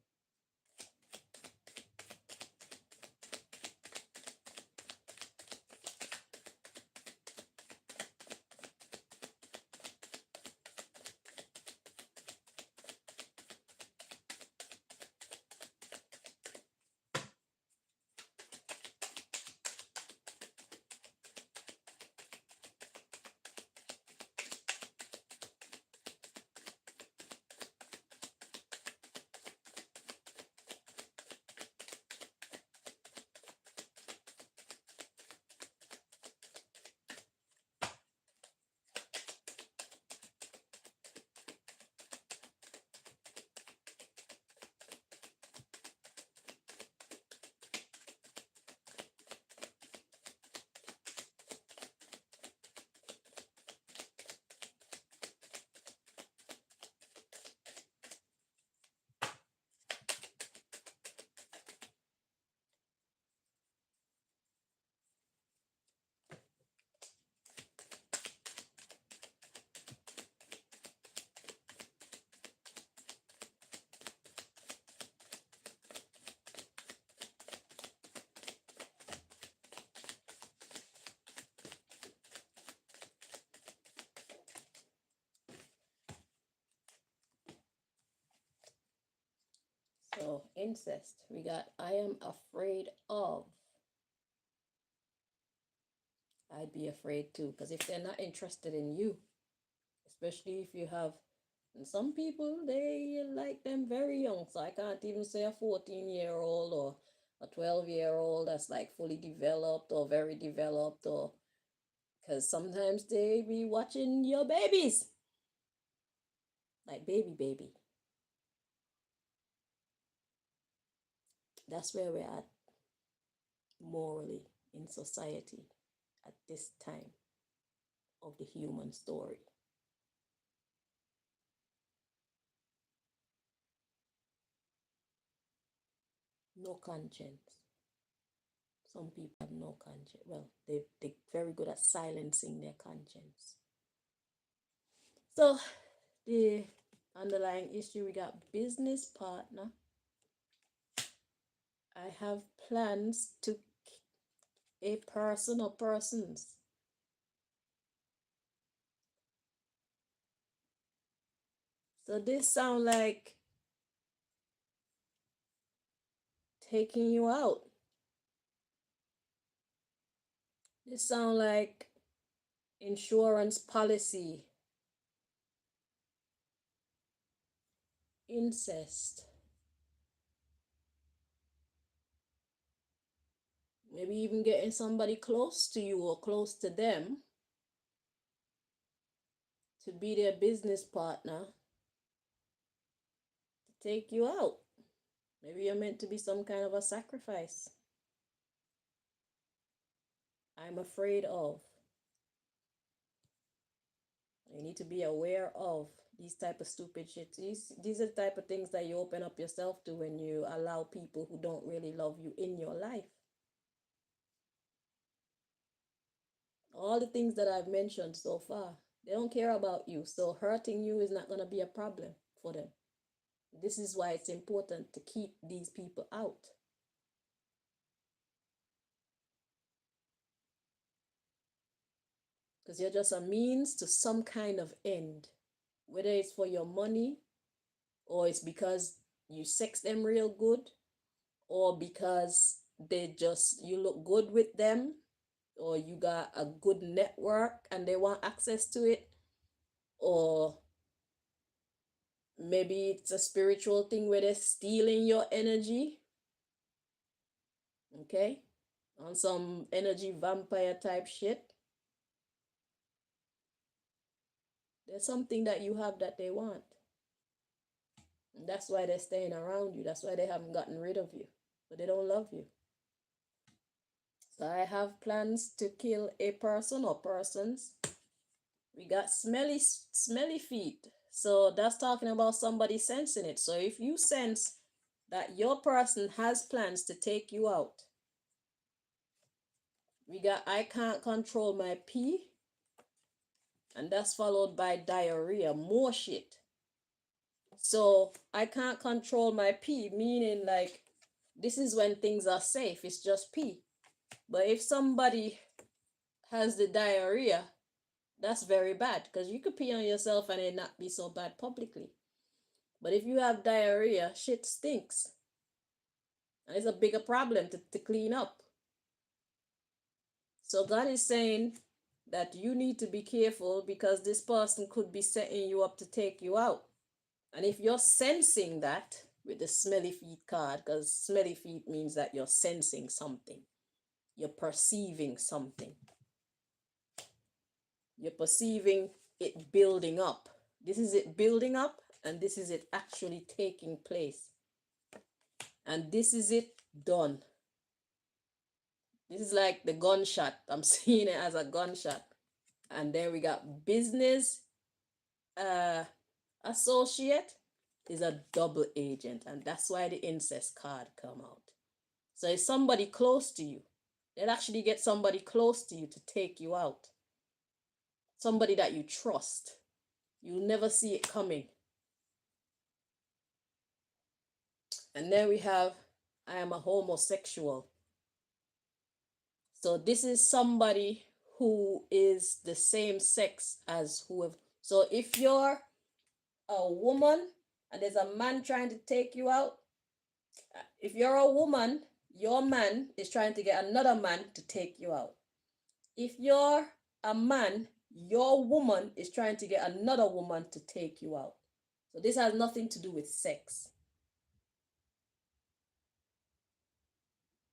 So, incest. We got I am afraid of. I'd be afraid too, because if they're not interested in you, especially if you have, and some people, they like them very young. So I can't even say a 14-year-old or a 12-year-old that's like fully developed or very developed or Because sometimes they be watching your babies. Like baby. That's where we're at morally in society at this time of the human story. No conscience. Some people have no conscience. Well, they're very good at silencing their conscience. So the underlying issue, we got business partner. I have plans to a person or persons. So this sound like taking you out. This sound like insurance policy, incest, maybe even getting somebody close to you or close to them to be their business partner to take you out. Maybe you're meant to be some kind of a sacrifice. I'm afraid of. You need to be aware of these type of stupid shit. These are the type of things that you open up yourself to when you allow people who don't really love you in your life. All the things that I've mentioned so far, they don't care about you. So hurting you is not going to be a problem for them. This is why it's important to keep these people out. Because you're just a means to some kind of end. Whether it's for your money, or it's because you sex them real good, or because you look good with them, or you got a good network and they want access to it, or maybe it's a spiritual thing where they're stealing your energy, okay, on some energy vampire type shit. There's something that you have that they want. And that's why they're staying around you. That's why they haven't gotten rid of you. But they don't love you. So I have plans to kill a person or persons. We got smelly feet. So that's talking about somebody sensing it. So if you sense that your person has plans to take you out, we got I can't control my pee. And that's followed by diarrhea, more shit. So I can't control my pee, meaning like this is when things are safe, it's just pee. But if somebody has the diarrhea, that's very bad because you could pee on yourself and it not be so bad publicly. But if you have diarrhea, shit stinks. And it's a bigger problem to clean up. So God is saying that you need to be careful because this person could be setting you up to take you out. And if you're sensing that with the smelly feet card, because smelly feet means that you're sensing something, you're perceiving something, you're perceiving it building up. This is it building up, and this is it actually taking place. And this is it done. This is like the gunshot. I'm seeing it as a gunshot. And then we got business associate is a double agent, and that's why the incest card come out. So it's somebody close to you. They'll actually get somebody close to you to take you out. Somebody that you trust. You'll never see it coming. And then we have, I am a homosexual. So this is somebody who is the same sex as whoever. So if you're a woman and there's a man trying to take you out, if you're a woman, your man is trying to get another man to take you out. If you're a man, your woman is trying to get another woman to take you out. So this has nothing to do with sex.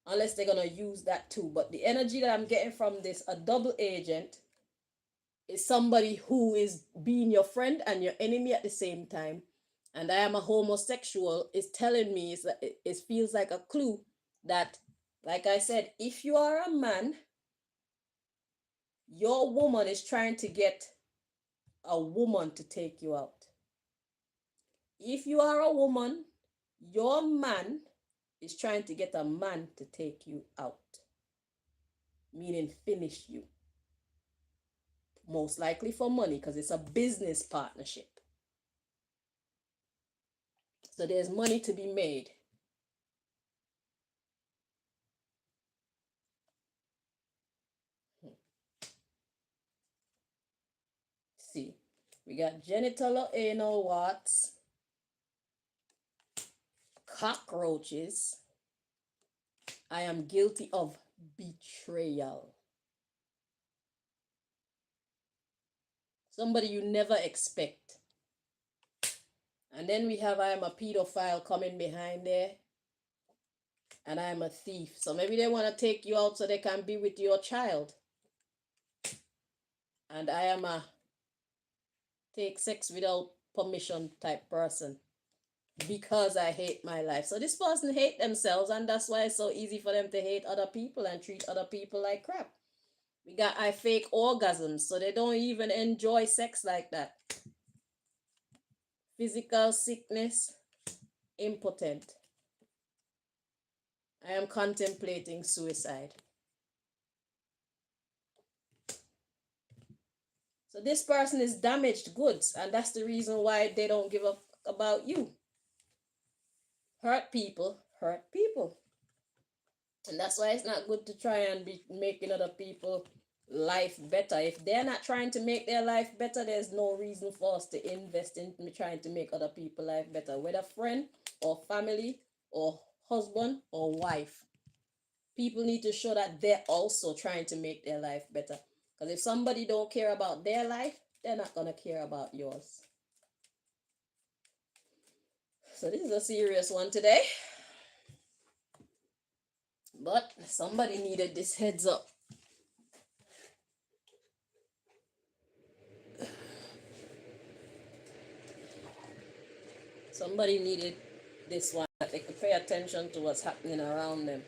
Unless they're going to use that too. But the energy that I'm getting from this, a double agent, is somebody who is being your friend and your enemy at the same time, and I am a homosexual, is telling me, it feels like a clue that, like I said, if you are a man, your woman is trying to get a woman to take you out. If you are a woman, your man is trying to get a man to take you out, meaning finish you. Most likely for money, because it's a business partnership. So there's money to be made. See, we got genital or anal warts, cockroaches. I am guilty of betrayal. Somebody you never expect. And then we have I am a pedophile coming behind there. And I am a thief. So maybe they want to take you out so they can be with your child. And I am a take sex without permission type person, because I hate my life. So this person hate themselves, and that's why it's so easy for them to hate other people and treat other people like crap. We got I fake orgasms, so they don't even enjoy sex like that. Physical sickness, impotent. I am contemplating suicide. So this person is damaged goods, and that's the reason why they don't give a fuck about you. Hurt people, hurt people. And that's why it's not good to try and be making other people life better. If they're not trying to make their life better, there's no reason for us to invest in trying to make other people life better, whether friend or family or husband or wife. People need to show that they're also trying to make their life better. Because if somebody don't care about their life, they're not going to care about yours. So this is a serious one today. But somebody needed this heads up. Somebody needed this one, that they could pay attention to what's happening around them.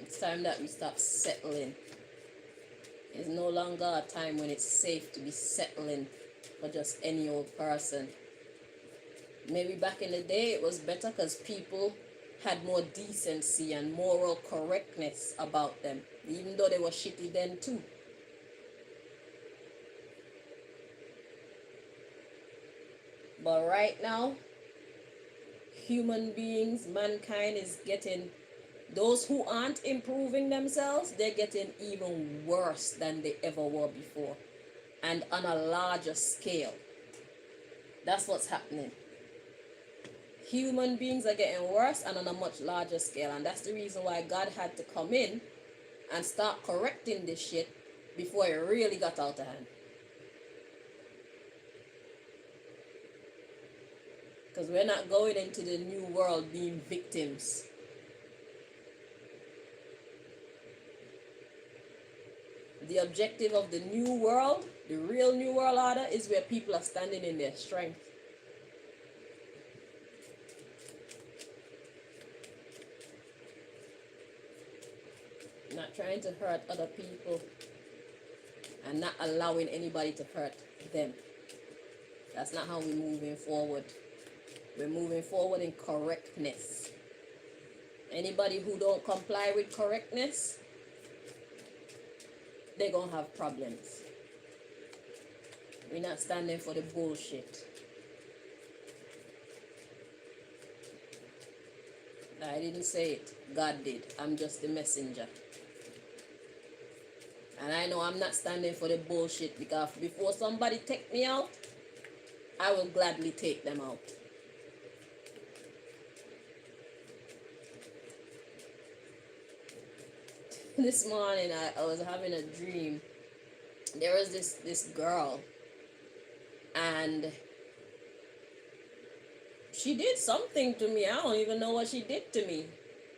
It's time that we stop settling. It's no longer a time when it's safe to be settling for just any old person. Maybe back in the day it was better because people had more decency and moral correctness about them, even though they were shitty then too. But right now, human beings, mankind is getting, those who aren't improving themselves, they're getting even worse than they ever were before, and on a larger scale. That's what's happening. Human beings are getting worse and on a much larger scale, and that's the reason why God had to come in and start correcting this shit before it really got out of hand. Because we're not going into the new world being victims. The objective of the new world, the real new world order, is where people are standing in their strength. Not trying to hurt other people and not allowing anybody to hurt them. That's not how we're moving forward. We're moving forward in correctness. Anybody who don't comply with correctness, they're going to have problems. We're not standing for the bullshit. I didn't say it. God did. I'm just the messenger. And I know I'm not standing for the bullshit, because before somebody take me out, I will gladly take them out. This morning I was having a dream. There was this girl, and she did something to me. I don't even know what she did to me.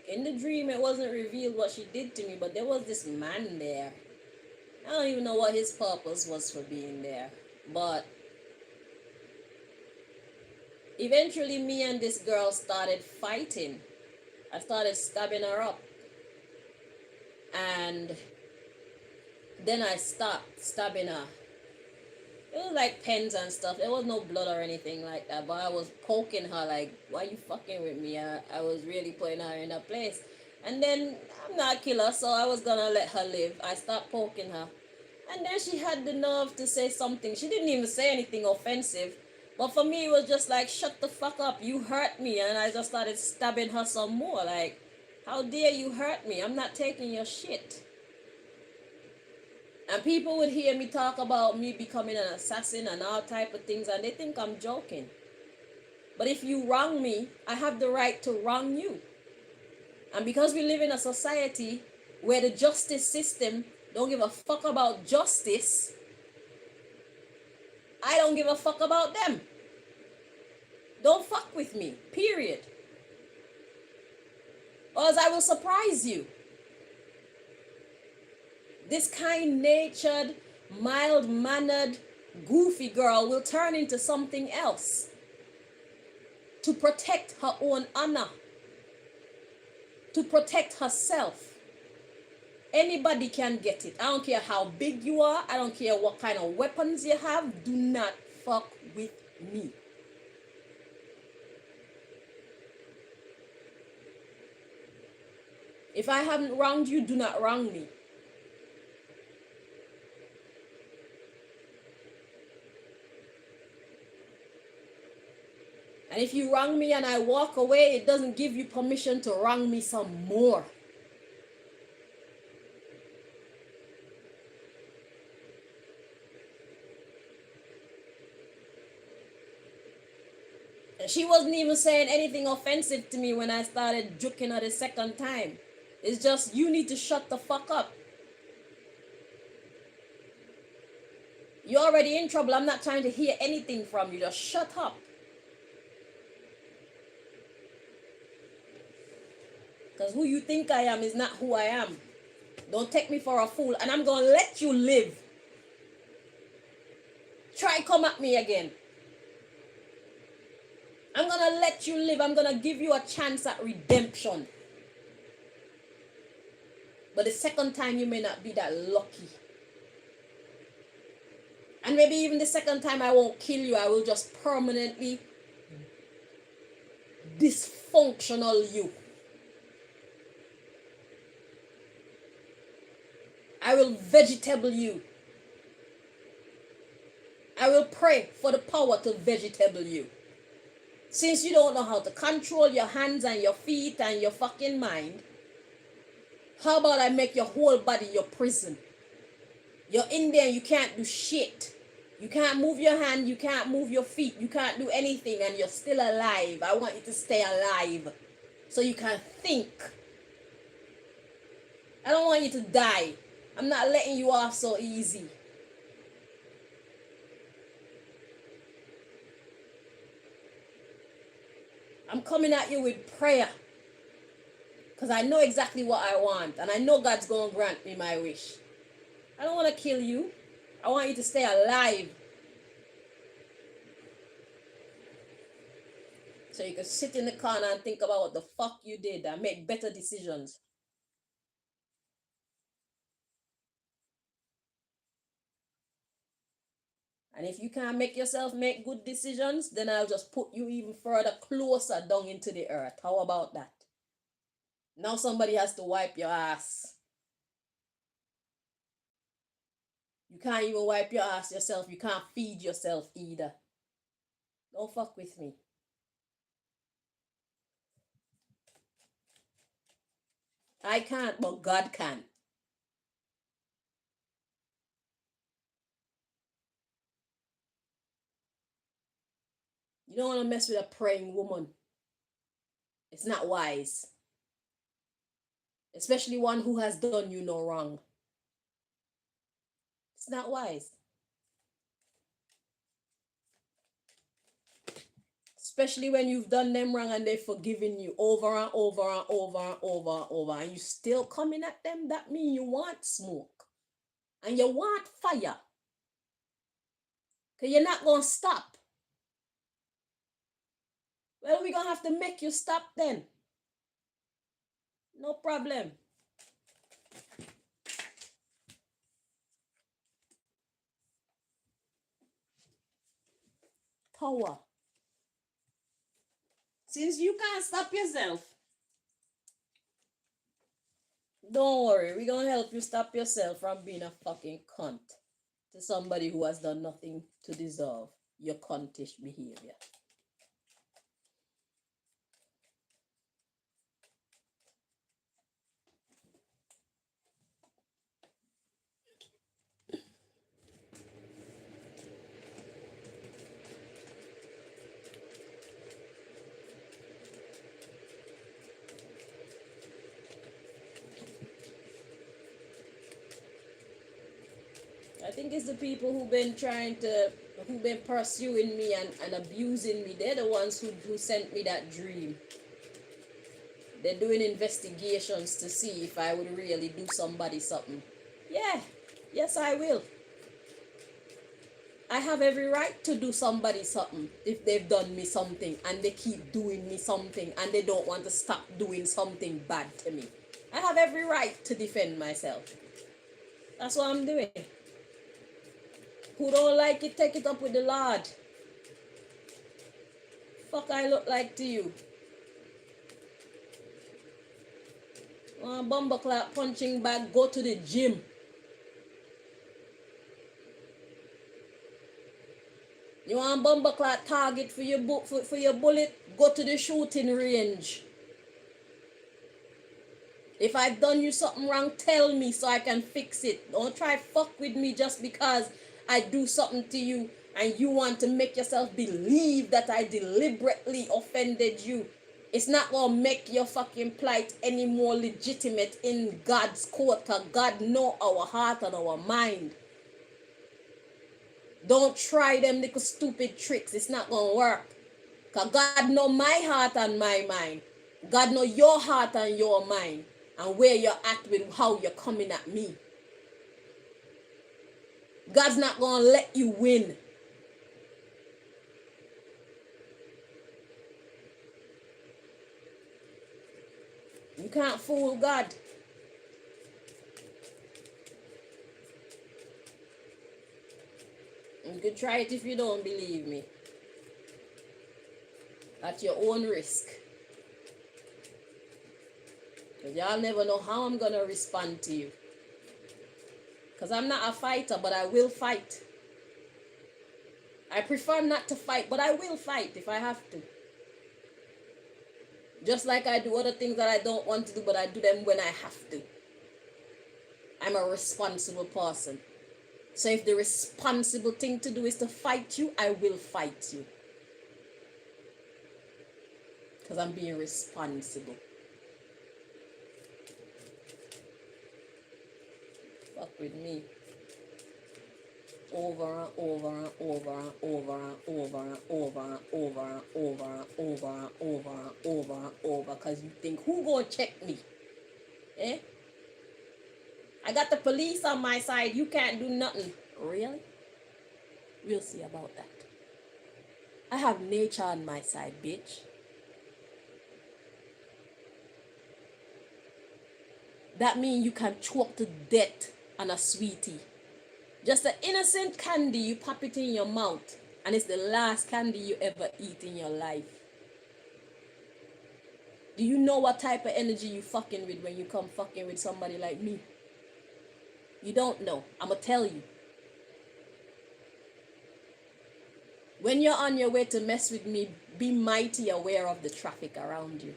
In the dream, it wasn't revealed what she did to me, but there was this man there. I don't even know what his purpose was for being there. But eventually, me and this girl started fighting. I started stabbing her up. And then I stopped stabbing her. It was like pens and stuff. There was no blood or anything like that. But I was poking her like, why you fucking with me? I was really putting her in a place. And then I'm not a killer, so I was gonna let her live. I stopped poking her. And then she had the nerve to say something. She didn't even say anything offensive. But for me, it was just like, shut the fuck up. You hurt me. And I just started stabbing her some more. Like, how dare you hurt me? I'm not taking your shit. And people would hear me talk about me becoming an assassin and all type of things, and they think I'm joking. But if you wrong me, I have the right to wrong you. And because we live in a society where the justice system don't give a fuck about justice, I don't give a fuck about them. Don't fuck with me, period. Or else I will surprise you. This kind-natured, mild-mannered, goofy girl will turn into something else to protect her own honor, to protect herself. Anybody can get it. I don't care how big you are. I don't care what kind of weapons you have. Do not fuck with me. If I haven't wronged you, do not wrong me. And if you wrong me and I walk away, it doesn't give you permission to wrong me some more. And she wasn't even saying anything offensive to me when I started joking her the second time. It's just, you need to shut the fuck up. You're already in trouble. I'm not trying to hear anything from you. Just shut up. Because who you think I am is not who I am. Don't take me for a fool. And I'm going to let you live. Try come at me again. I'm going to let you live. I'm going to give you a chance at redemption. But the second time you may not be that lucky. And maybe even the second time I won't kill you. I will just permanently dysfunctional you. I will vegetable you. I will pray for the power to vegetable you. Since you don't know how to control your hands and your feet and your fucking mind, how about I make your whole body your prison? You're in there and you can't do shit. You can't move your hand, you can't move your feet, you can't do anything, and you're still alive. I want you to stay alive so you can think. I don't want you to die. I'm not letting you off so easy. I'm coming at you with prayer. Because I know exactly what I want. And I know God's going to grant me my wish. I don't want to kill you. I want you to stay alive. So you can sit in the corner and think about what the fuck you did and make better decisions. And if you can't make yourself make good decisions, then I'll just put you even further closer down into the earth. How about that? Now somebody has to wipe your ass. You can't even wipe your ass yourself. You can't feed yourself either. Don't fuck with me. I can't, but God can. You don't want to mess with a praying woman. It's not wise. especially one who has done you no wrong. It's not wise. Especially when you've done them wrong and they've forgiven you over and over and over and over and over, and you still coming at them. That means you want smoke and you want fire. Because you're not going to stop. Well, we're going to have to make you stop then. No problem. Power. Since you can't stop yourself, don't worry. We're going to help you stop yourself from being a fucking cunt to somebody who has done nothing to deserve your cuntish behavior. I think it's the people who've been pursuing me and abusing me. They're the ones who sent me that dream. They're doing investigations to see if I would really do somebody something. Yeah, yes I will. I have every right to do somebody something if they've done me something and they keep doing me something and they don't want to stop doing something bad to me. I have every right to defend myself. That's what I'm doing. Who don't like it, take it up with the Lord. Fuck I look like to you? Bumbleclap punching bag, go to the gym. You want bumbleclap target for your bullet, go to the shooting range. If I've done you something wrong, tell me so I can fix it. Don't try fuck with me just because I do something to you and you want to make yourself believe that I deliberately offended you. It's not gonna make your fucking plight any more legitimate in God's court, cause God know our heart and our mind. Don't try them little stupid tricks. It's not gonna work. Cause God know my heart and my mind. God know your heart and your mind. And where you're at with how you're coming at me. God's not gonna let you win. You can't fool God. You can try it if you don't believe me. At your own risk. Because y'all never know how I'm gonna respond to you. Because I'm not a fighter, but I will fight. I prefer not to fight, but I will fight if I have to. Just like I do other things that I don't want to do, but I do them when I have to. I'm a responsible person. So if the responsible thing to do is to fight you, I will fight you. Because I'm being responsible. Fuck with me. Over and over and over and over and over and over and over and over and over and over and over and over. Because you think, who gonna check me? Eh? I got the police on my side. You can't do nothing. Really? We'll see about that. I have nature on my side, bitch. That means you can choke to death on a sweetie. Just an innocent candy, you pop it in your mouth. And it's the last candy you ever eat in your life. Do you know what type of energy you fucking with when you come fucking with somebody like me? You don't know. I'ma tell you. When you're on your way to mess with me, be mighty aware of the traffic around you.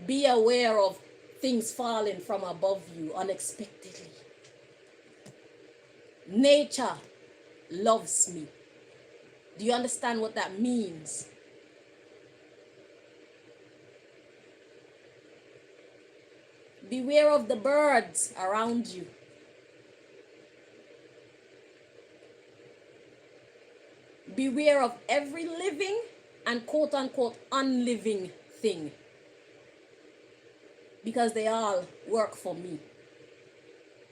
Be aware of things falling from above you unexpectedly. Nature loves me. Do you understand what that means? Beware of the birds around you. Beware of every living and quote unquote unliving thing. Because they all work for me.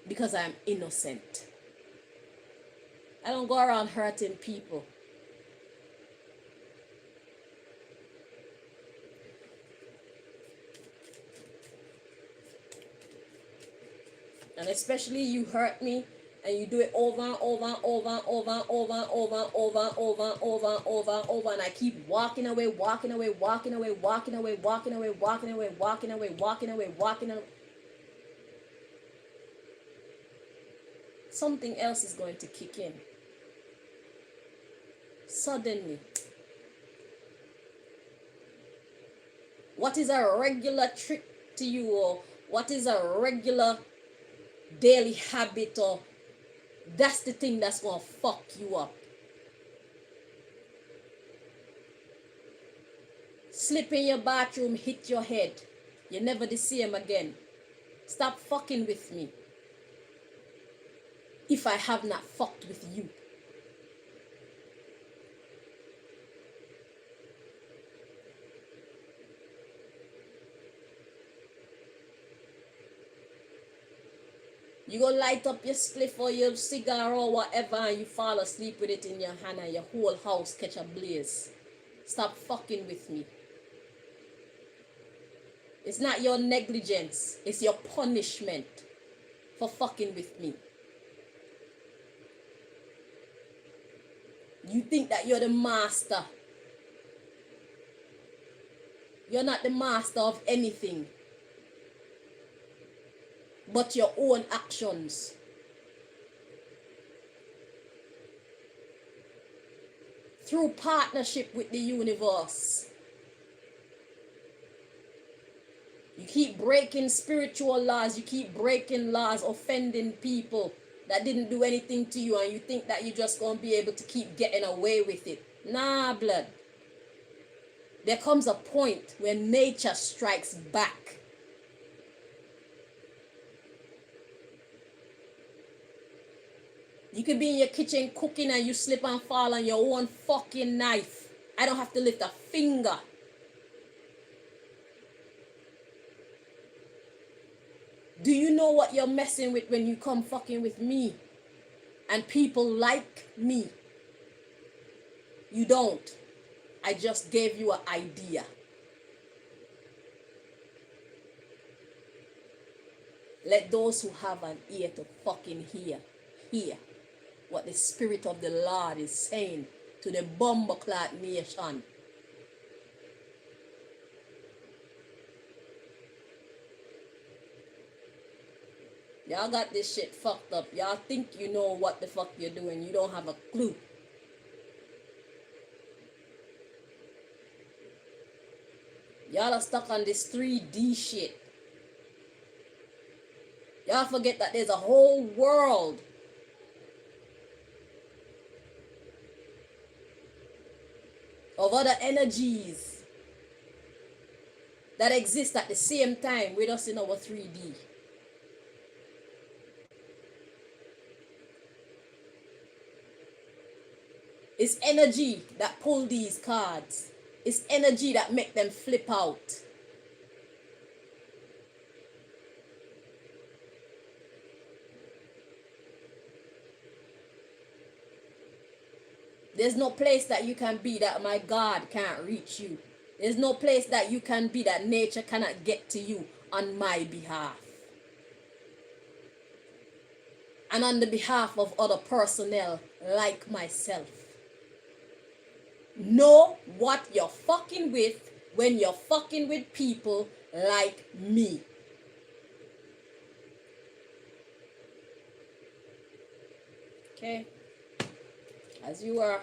Because I'm innocent. I don't go around hurting people. And especially you hurt me and you do it over and over and over and over and over and over and over and over and over and over and over, and I keep walking away, walking away, walking away, walking away, walking away, walking away, walking away, walking away, walking away. Something else is going to kick in. Suddenly. What is a regular trick to you, or what is a regular daily habit, or that's the thing that's gonna fuck you up. Slip in your bathroom, hit your head. You're never the same again. Stop fucking with me. If I have not fucked with you. You go light up your spliff or your cigar or whatever, and you fall asleep with it in your hand and your whole house catch a blaze. Stop fucking with me. It's not your negligence. It's your punishment for fucking with me. You think that you're the master. You're not the master of anything but your own actions. Through partnership with the universe. You keep breaking spiritual laws. You keep breaking laws, offending people that didn't do anything to you, and you think that you're just going to be able to keep getting away with it. Nah, blood. There comes a point when nature strikes back. You could be in your kitchen cooking and you slip and fall on your own fucking knife. I don't have to lift a finger. Do you know what you're messing with when you come fucking with me? And people like me. You don't. I just gave you an idea. Let those who have an ear to fucking hear what the Spirit of the Lord is saying to the bumbleclad nation. Y'all got this shit fucked up. Y'all think you know what the fuck you're doing. You don't have a clue. Y'all are stuck on this 3D shit. Y'all forget that there's a whole world of other energies that exist at the same time with us in our 3D. It's energy that pull these cards. It's energy that make them flip out. There's no place that you can be that my God can't reach you. There's no place that you can be that nature cannot get to you on my behalf. And on the behalf of other personnel like myself. Know what you're fucking with when you're fucking with people like me. Okay? As you are.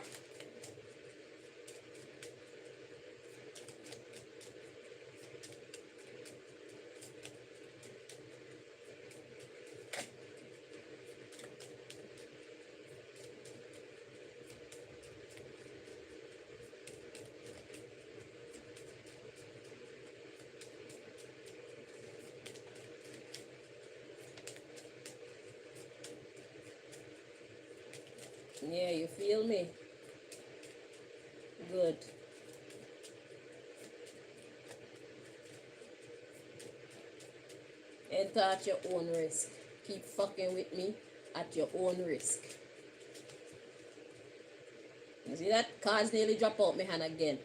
Yeah, you feel me? Good. Enter at your own risk. Keep fucking with me at your own risk. You see that? Cards nearly drop out my hand again.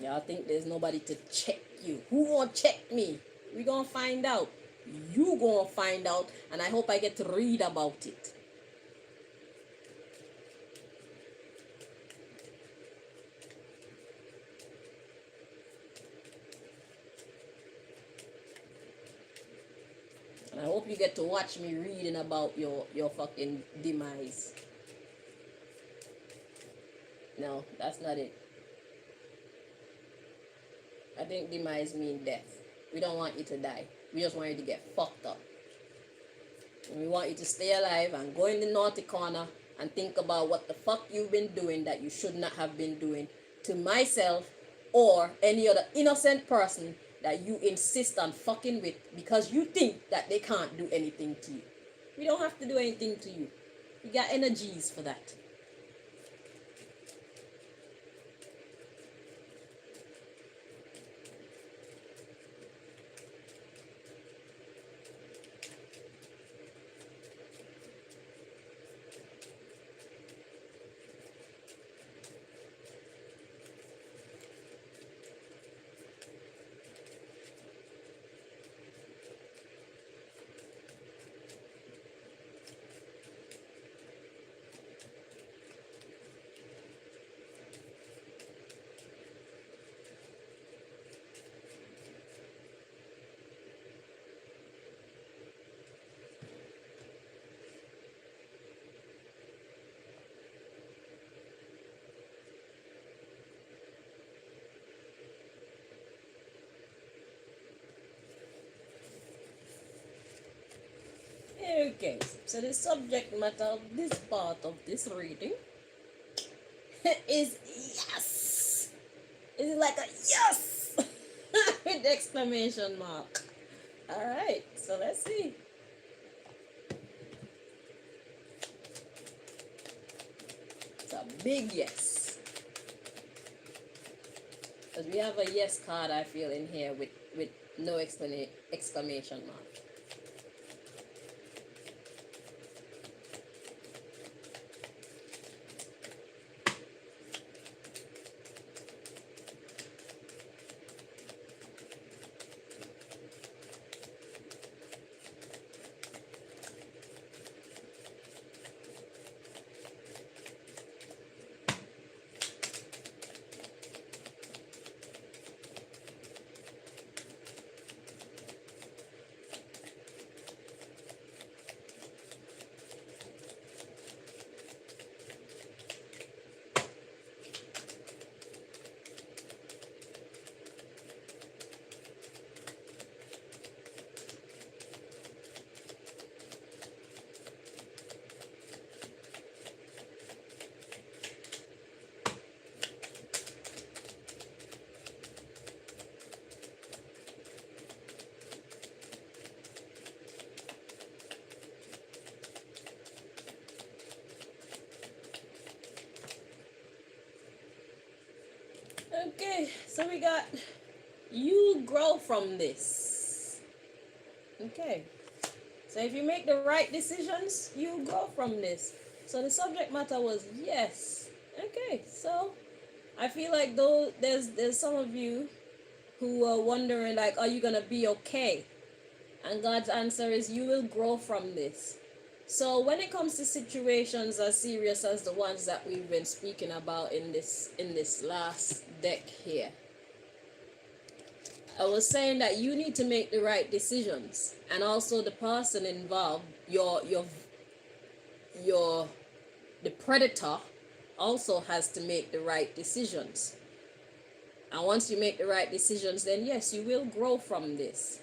Y'all think there's nobody to check you. Who gonna check me? We gonna find out. You gonna find out, and I hope I get to read about it. And I hope you get to watch me reading about your fucking demise. No, that's not it. I think demise means death. We don't want you to die. We just want you to get fucked up. And we want you to stay alive and go in the naughty corner and think about what the fuck you've been doing that you should not have been doing to myself or any other innocent person that you insist on fucking with because you think that they can't do anything to you. We don't have to do anything to you. We got energies for that. Okay, so the subject matter of this part of this reading is yes. Is it like a yes with exclamation mark? All right, so let's see. It's a big yes. Because we have a yes card, I feel, in here with no exclamation mark. Okay, so we got you grow from this. Okay, so if you make the right decisions, you grow from this. So the subject matter was yes. Okay, so I feel like though there's some of you who are wondering like, are you gonna be okay? And God's answer is you will grow from this. So when it comes to situations as serious as the ones that we've been speaking about in this last deck here, I was saying that you need to make the right decisions, and also the person involved, the predator, also has to make the right decisions. And once you make the right decisions, then yes, you will grow from this.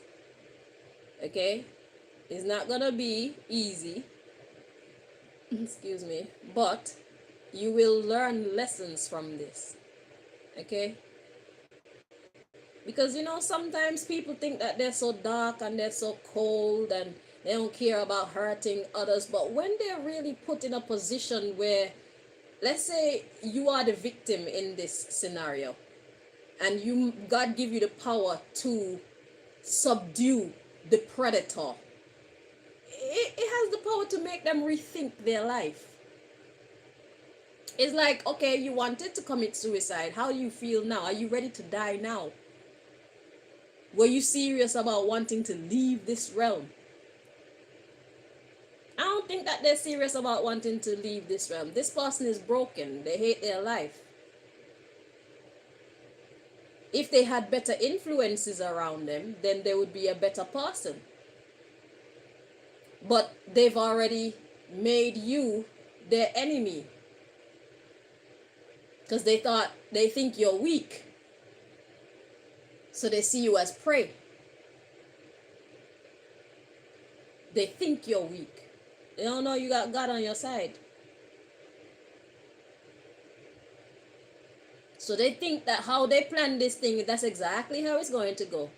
Okay, it's not gonna be easy. Excuse me, but you will learn lessons from this. Okay, Because sometimes people think that they're so dark and they're so cold and they don't care about hurting others. But when they're really put in a position where, let's say you are the victim in this scenario, and God give you the power to subdue the predator, it has the power to make them rethink their life. It's like, okay, you wanted to commit suicide. How do you feel now? Are you ready to die now? Were you serious about wanting to leave this realm? I don't think that they're serious about wanting to leave this realm. This person is broken. They hate their life. If they had better influences around them, then they would be a better person. But they've already made you their enemy. Because they think you're weak. So they see you as prey. They think you're weak. They don't know you got God on your side. So they think that how they plan this thing, that's exactly how it's going to go.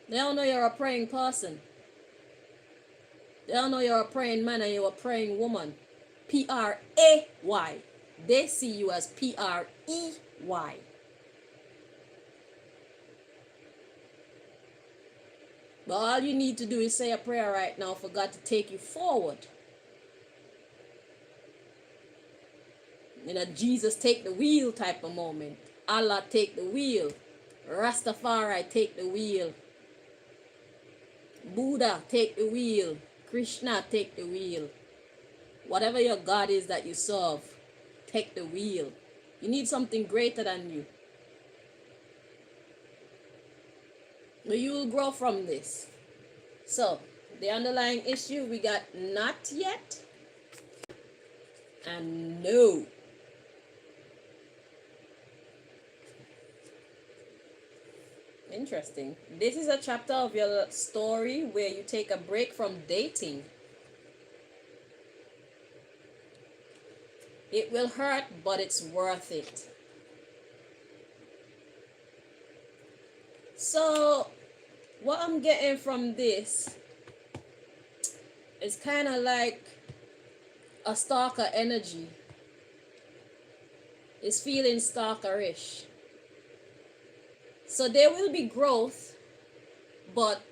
They don't know you're a praying person. They don't know you're a praying man and you're a praying woman. P-R-A-Y. They see you as P-R-E-Y. But all you need to do is say a prayer right now for God to take you forward. Jesus take the wheel type of moment. Allah take the wheel. Rastafari take the wheel. Buddha take the wheel. Krishna take the wheel. Whatever your God is that you serve, take the wheel. You need something greater than you. But you will grow from this. So, the underlying issue, we got not yet and no. Interesting. This is a chapter of your story where you take a break from dating. It will hurt, but it's worth it. So, what I'm getting from this is kind of like a stalker energy. It's feeling stalkerish. So there will be growth, but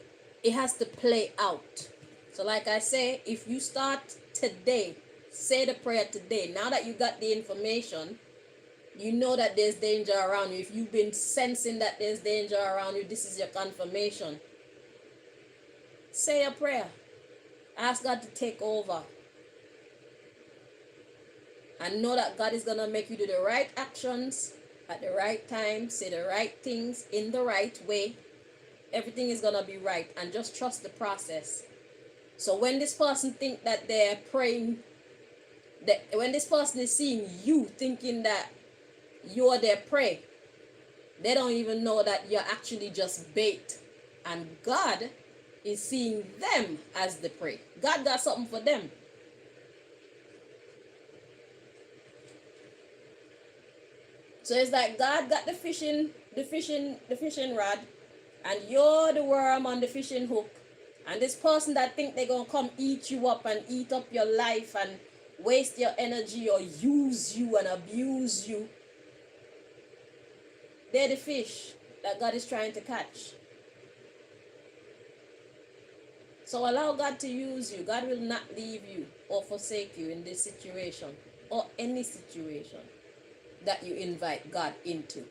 it has to play out. So like I say, if you start today, say the prayer today. Now that you got the information, you know that there's danger around you. If you've been sensing that there's danger around you, this is your confirmation. Say a prayer. Ask God to take over. And know that God is going to make you do the right actions at the right time, say the right things in the right way. Everything is going to be right, and just trust the process. So when this person think that they're praying, that when this person is seeing you thinking that you're their prey, they don't even know that you're actually just bait. And God is seeing them as the prey. God got something for them. So it's like God got the fishing rod, and you're the worm on the fishing hook. And this person that think they're gonna come eat you up and eat up your life and waste your energy or use you and abuse you, they're the fish that God is trying to catch. So allow God to use you. God will not leave you or forsake you in this situation or any situation that you invite God into.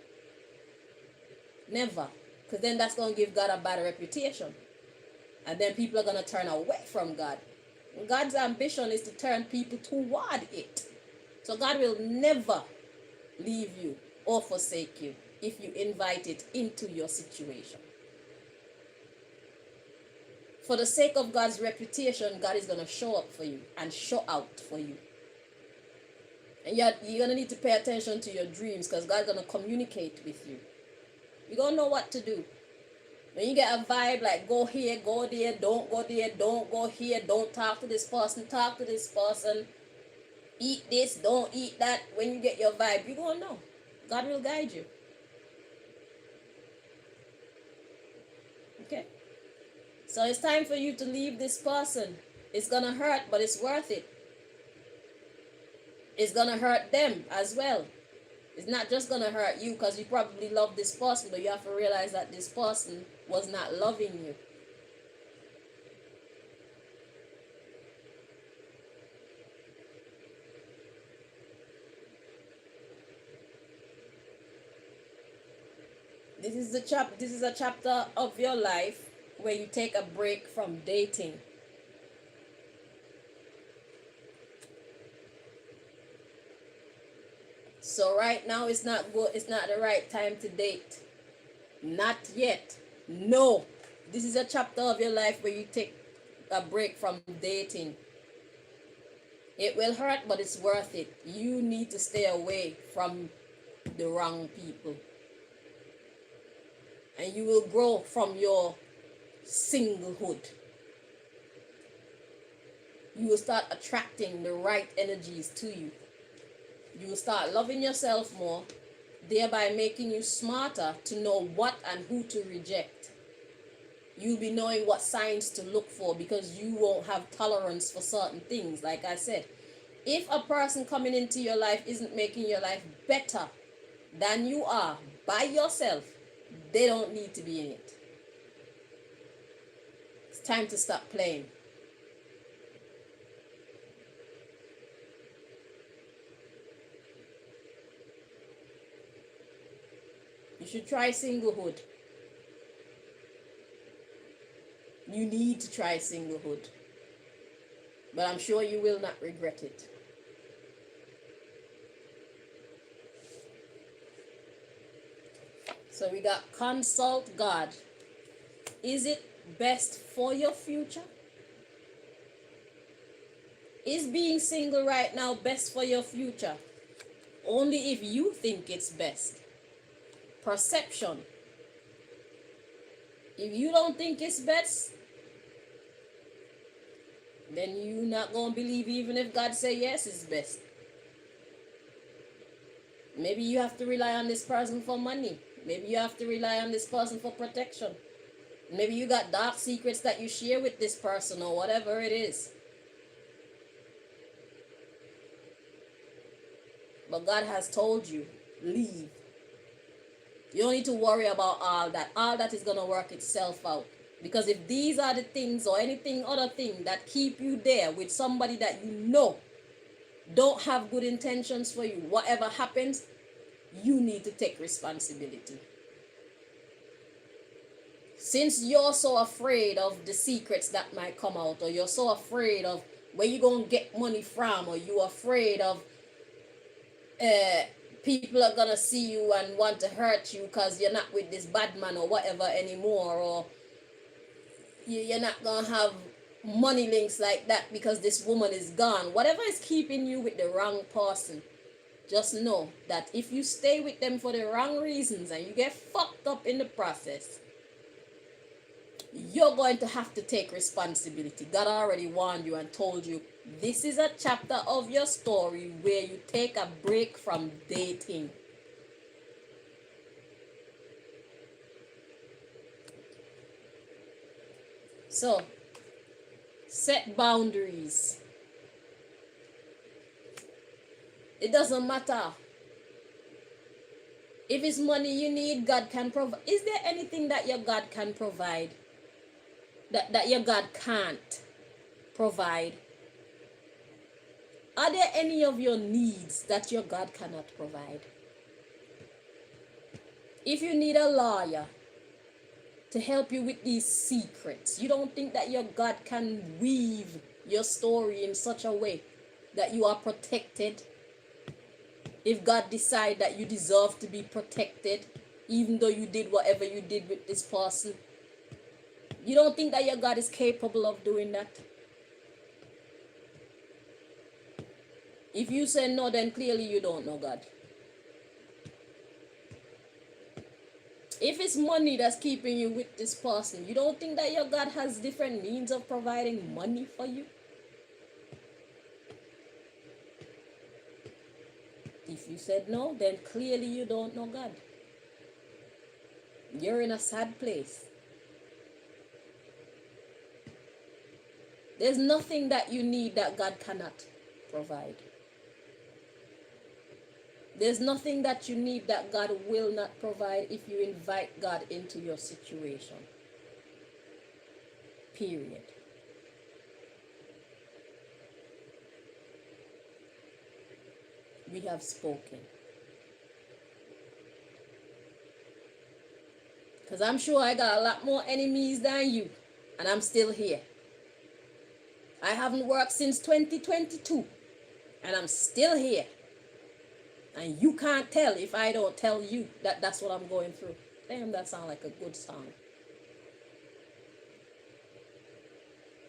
Never. Because then that's going to give God a bad reputation. And then people are going to turn away from God. And God's ambition is to turn people toward it. So God will never leave you or forsake you if you invite it into your situation. For the sake of God's reputation, God is going to show up for you and show out for you. And you're going to need to pay attention to your dreams, because God's going to communicate with you. You're going to know what to do. When you get a vibe like go here, go there, don't go there, don't go here, don't talk to this person, talk to this person, eat this, don't eat that. When you get your vibe, you're going to know. God will guide you. So it's time for you to leave this person. It's gonna hurt, but it's worth it. It's gonna hurt them as well. It's not just gonna hurt you because you probably love this person, but you have to realize that this person was not loving you. This is a chapter of your life where you take a break from dating. So right now it's not the right time to date. Not yet. No. This is a chapter of your life where you take a break from dating. It will hurt, but it's worth it. You need to stay away from the wrong people. And you will grow from your singlehood. You will start attracting the right energies to you. You will start loving yourself more, thereby making you smarter to know what and who to reject. You'll be knowing what signs to look for because you won't have tolerance for certain things. Like I said, if a person coming into your life isn't making your life better than you are by yourself, they don't need to be in it. It's time to stop playing. You should try singlehood. You need to try singlehood. But I'm sure you will not regret it. So we got consult God. Is it best for your future? Is being single right now best for your future? Only if you think it's best. Perception. If you don't think it's best, then you're not going to believe even if God say yes, it's best. Maybe you have to rely on this person for money. Maybe you have to rely on this person for protection. Maybe you got dark secrets that you share with this person or whatever it is. But God has told you, leave. You don't need to worry about all that. All that is going to work itself out. Because if these are the things or anything other thing that keep you there with somebody that you know don't have good intentions for you, whatever happens, you need to take responsibility. Since you're so afraid of the secrets that might come out, or you're so afraid of where you're going to get money from, or you're afraid of people are going to see you and want to hurt you because you're not with this bad man or whatever anymore, or you're not going to have money links like that because this woman is gone. Whatever is keeping you with the wrong person, just know that if you stay with them for the wrong reasons and you get fucked up in the process, you're going to have to take responsibility. God already warned you and told you this is a chapter of your story where you take a break from dating. So, set boundaries. It doesn't matter. If it's money you need, God can provide. Is there anything that your God can provide that your God can't provide? Are there any of your needs that your God cannot provide? If you need a lawyer to help you with these secrets, you don't think that your God can weave your story in such a way that you are protected? If God decide that you deserve to be protected, even though you did whatever you did with this person, you don't think that your God is capable of doing that? If you say no, then clearly you don't know God. If it's money that's keeping you with this person, you don't think that your God has different means of providing money for you? If you said no, then clearly you don't know God. You're in a sad place. There's nothing that you need that God cannot provide. There's nothing that you need that God will not provide if you invite God into your situation. Period. We have spoken. Because I'm sure I got a lot more enemies than you. And I'm still here. I haven't worked since 2022. And I'm still here. And you can't tell if I don't tell you that that's what I'm going through. Damn, that sounds like a good song.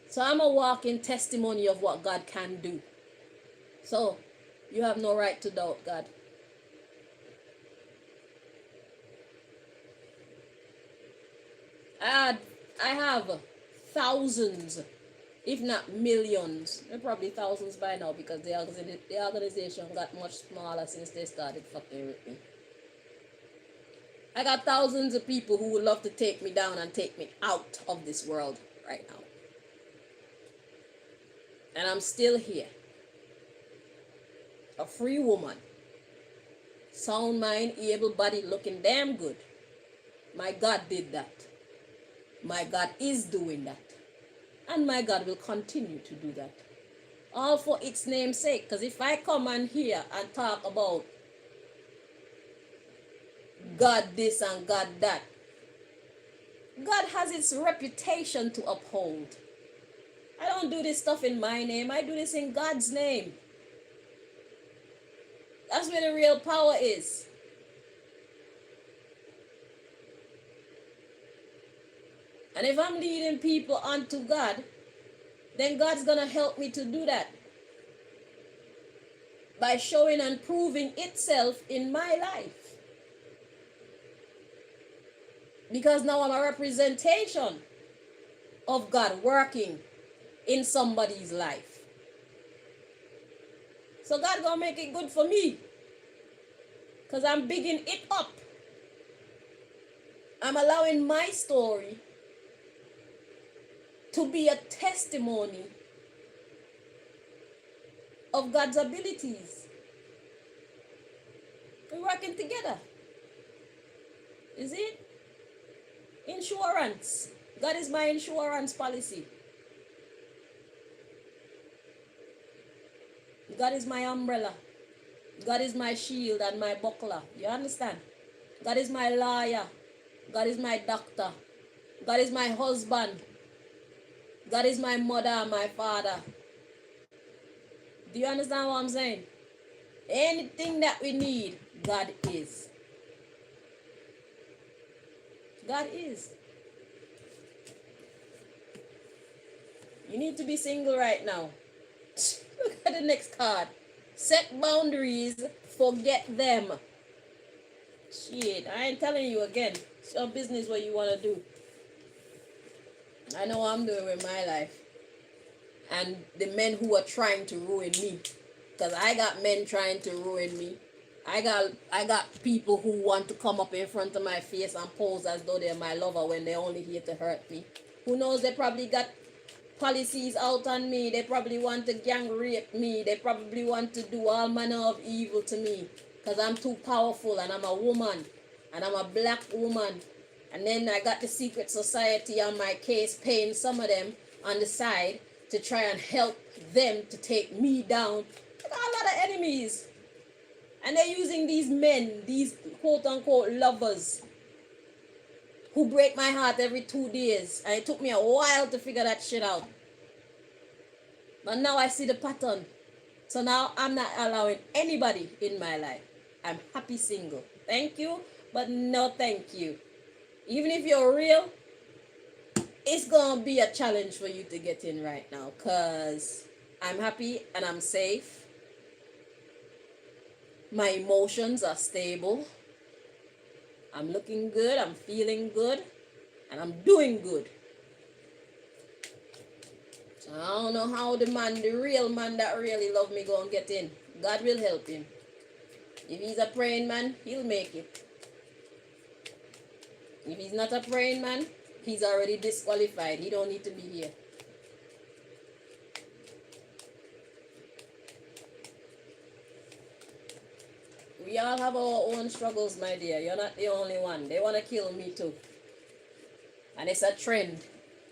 So I'm a walking testimony of what God can do. So you have no right to doubt God. I have thousands, if not millions, probably thousands by now, because the organization got much smaller since they started fucking with me. I got thousands of people who would love to take me down and take me out of this world right now. And I'm still here. A free woman. Sound mind, able body, looking damn good. My God did that. My God is doing that. And my God will continue to do that. All for its name's sake. Because if I come on here and talk about God this and God that, God has its reputation to uphold. I don't do this stuff in my name. I do this in God's name. That's where the real power is. And if I'm leading people unto God, then God's going to help me to do that. By showing and proving itself in my life. Because now I'm a representation of God working in somebody's life. So God gonna make it good for me. Because I'm bigging it up. I'm allowing my story to be a testimony of God's abilities. We're working together. Is it? Insurance. God is my insurance policy. God is my umbrella. God is my shield and my buckler. You understand? God is my lawyer. God is my doctor. God is my husband. God is my mother and my father. Do you understand what I'm saying? Anything that we need, God is. God is. You need to be single right now. Look at the next card. Set boundaries, forget them. Shit, I ain't telling you again. It's your business what you want to do. I know what I'm doing with my life. And the men who are trying to ruin me. Because I got men trying to ruin me. I got people who want to come up in front of my face and pose as though they're my lover when they're only here to hurt me. Who knows, they probably got policies out on me. They probably want to gang rape me. They probably want to do all manner of evil to me. Because I'm too powerful and I'm a woman. And I'm a black woman. And then I got the secret society on my case, paying some of them on the side to try and help them to take me down. I got a lot of enemies. And they're using these men, these quote-unquote lovers, who break my heart every 2 days. And it took me a while to figure that shit out. But now I see the pattern. So now I'm not allowing anybody in my life. I'm happy single. Thank you, but no thank you. Even if you're real, it's going to be a challenge for you to get in right now. Because I'm happy and I'm safe. My emotions are stable. I'm looking good. I'm feeling good. And I'm doing good. So I don't know how the real man that really love me go and get in. God will help him. If he's a praying man, he'll make it. If he's not a praying man, he's already disqualified. He don't need to be here. We all have our own struggles, my dear. You're not the only one. They want to kill me too. And it's a trend.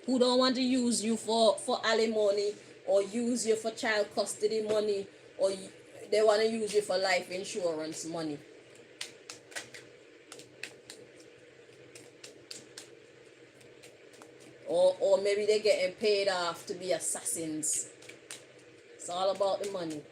Who don't want to use you for alimony or use you for child custody money or they want to use you for life insurance money. Or maybe they're getting paid off to be assassins. It's all about the money.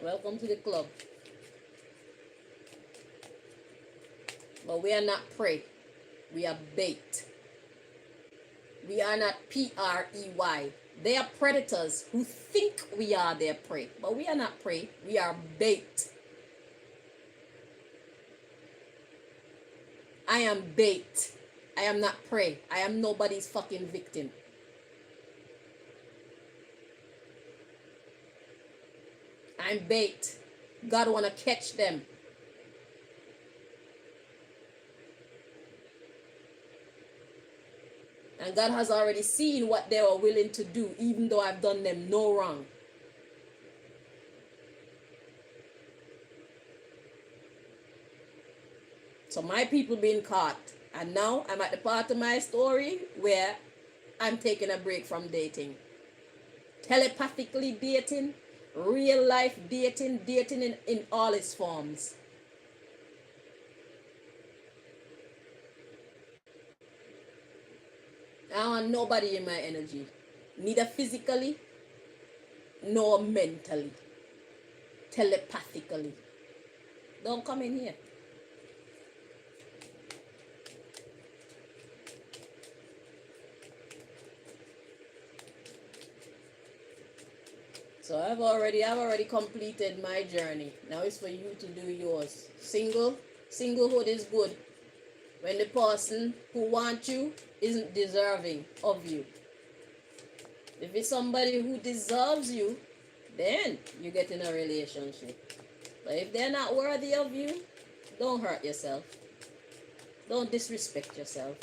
Welcome to the club. But we are not prey. We are bait. We are not prey. They are predators who think we are their prey. But we are not prey. We are bait. I am bait. I am not prey. I am nobody's fucking victim. I'm bait. God wanna catch them. And God has already seen what they were willing to do, even though I've done them no wrong. So my people being caught. And now I'm at the part of my story where I'm taking a break from dating. Telepathically dating, real life dating, dating in all its forms. I don't want nobody in my energy. Neither physically, nor mentally. Telepathically. Don't come in here. So I've already completed my journey. Now it's for you to do yours. Singlehood is good when the person who wants you isn't deserving of you. If it's somebody who deserves you, then you get in a relationship. But if they're not worthy of you, don't hurt yourself. Don't disrespect yourself.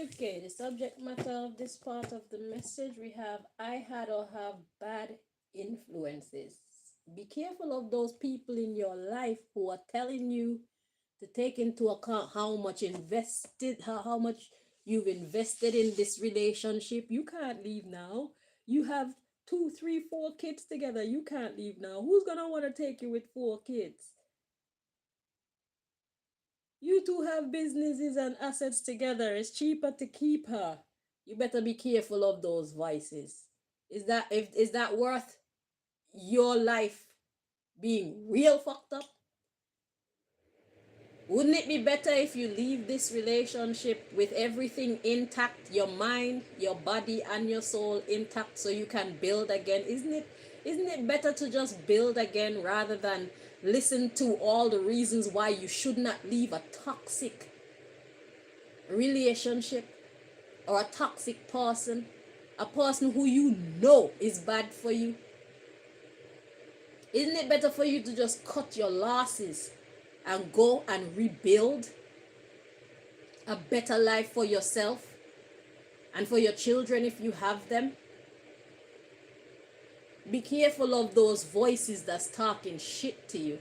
Okay, the subject matter of this part of the message we have I had or have bad influences. Be careful of those people in your life who are telling you to take into account how much you've invested in this relationship. You can't leave now. You have two, three, four kids together. You can't leave now. Who's gonna want to take you with four kids? You two have businesses and assets together. It's cheaper to keep her. You better be careful of those vices. Is that worth your life being real fucked up? Wouldn't it be better if you leave this relationship with everything intact, your mind, your body, and your soul intact so you can build again? Isn't it better to just build again rather than listen to all the reasons why you should not leave a toxic relationship or a toxic person, a person who you know is bad for you? Isn't it better for you to just cut your losses and go and rebuild a better life for yourself and for your children if you have them? Be careful of those voices that's talking shit to you,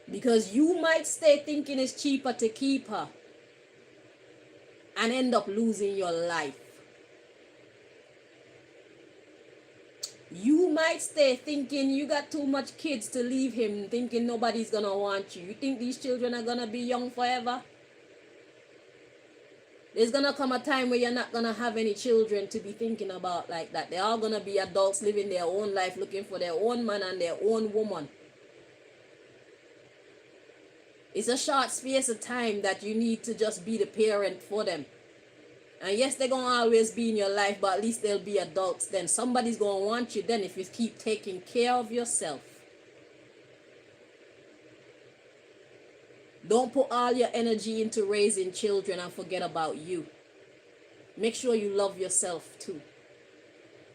because you might stay thinking it's cheaper to keep her and end up losing your life. You might stay thinking you got too much kids to leave him, thinking nobody's gonna want you. You think these children are gonna be young forever? There's gonna come a time where you're not gonna have any children to be thinking about like that. They're all gonna be adults living their own life, looking for their own man and their own woman. It's a short space of time that you need to just be the parent for them. And yes, they're gonna always be in your life, but at least they'll be adults then. Somebody's gonna want you then if you keep taking care of yourself. Don't put all your energy into raising children and forget about you. Make sure you love yourself too.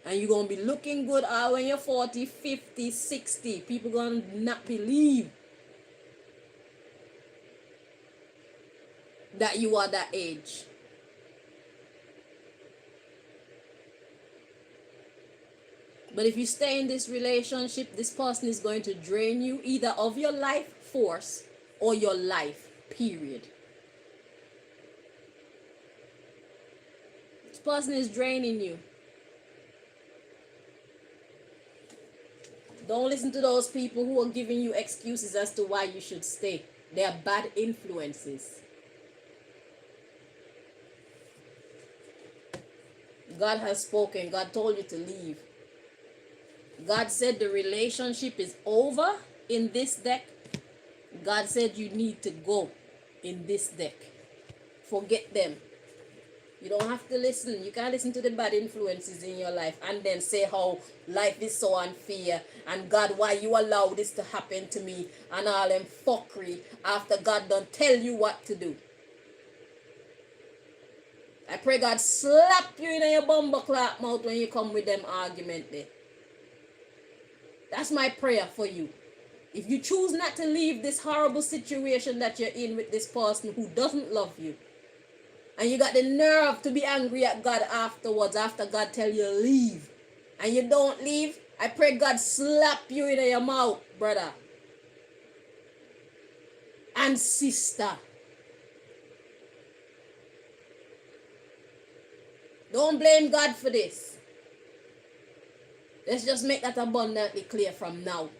And you're going to be looking good when you're 40, 50, 60. People going to not believe that you are that age. But if you stay in this relationship, this person is going to drain you either of your life force or your life, period. This person is draining you. Don't listen to those people who are giving you excuses as to why you should stay. They are bad influences. God has spoken. God told you to leave. God said the relationship is over in this deck. God said you need to go in this deck. Forget them. You don't have to listen. You can't listen to the bad influences in your life and then say how life is so unfair and God, why you allow this to happen to me and all them fuckery after God don't tell you what to do. I pray God slap you in your bumper clap mouth when you come with them argument there. That's my prayer for you. If you choose not to leave this horrible situation that you're in with this person who doesn't love you, and you got the nerve to be angry at God afterwards, after God tell you leave, and you don't leave, I pray God slap you in your mouth, brother and sister. Don't blame God for this. Let's just make that abundantly clear from now.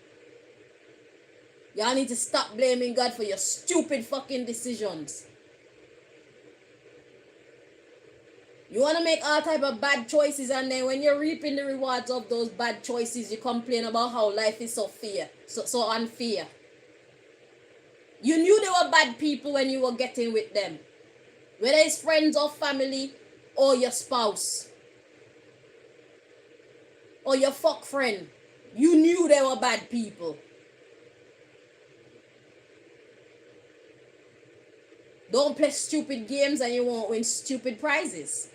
Y'all need to stop blaming God for your stupid fucking decisions. You want to make all type of bad choices, and then when you're reaping the rewards of those bad choices, you complain about how life is so fair, so unfair. You knew they were bad people when you were getting with them. Whether it's friends or family or your spouse or your fuck friend. You knew they were bad people. Don't play stupid games and you won't win stupid prizes.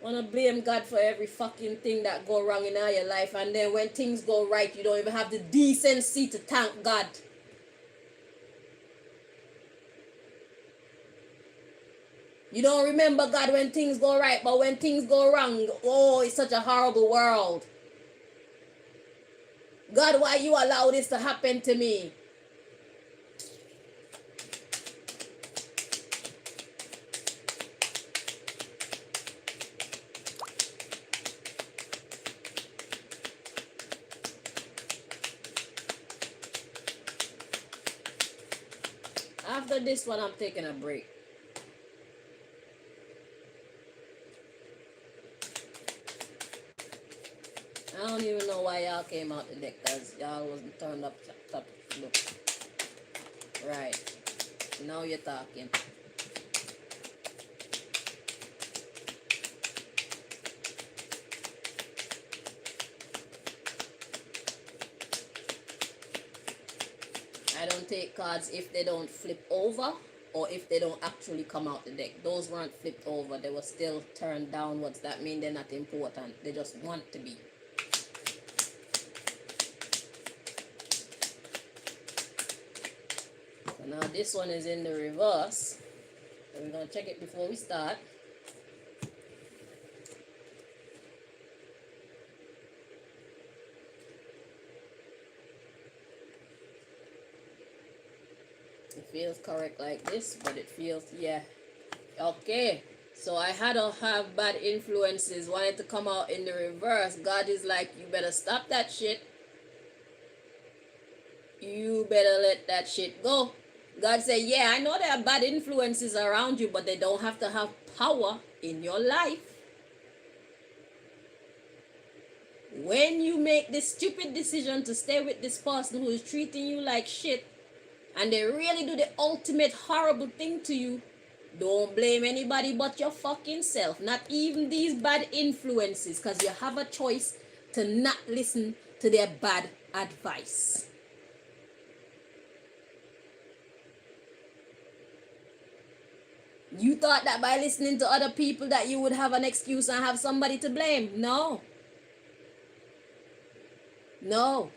Wanna blame God for every fucking thing that go wrong in all your life, and then when things go right, you don't even have the decency to thank God. You don't remember God when things go right, but when things go wrong, oh, it's such a horrible world. God, why you allow this to happen to me? After this one, I'm taking a break. I don't even know why y'all came out the deck, because y'all wasn't turned up top. Look. Right. Now you're talking. I don't take cards if they don't flip over or if they don't actually come out the deck. Those weren't flipped over. They were still turned downwards. That means they're not important. They just want to be. So now this one is in the reverse. So we're going to check it before we start. It feels correct like this, but it feels, yeah. Okay. So I had to have bad influences, wanted to come out in the reverse. God is like, you better stop that shit. You better let that shit go. God said, yeah, I know there are bad influences around you, but they don't have to have power in your life. When you make this stupid decision to stay with this person who is treating you like shit, and they really do the ultimate horrible thing to you, don't blame anybody but your fucking self. Not even these bad influences, because you have a choice to not listen to their bad advice. You thought that by listening to other people that you would have an excuse and have somebody to blame. No. No.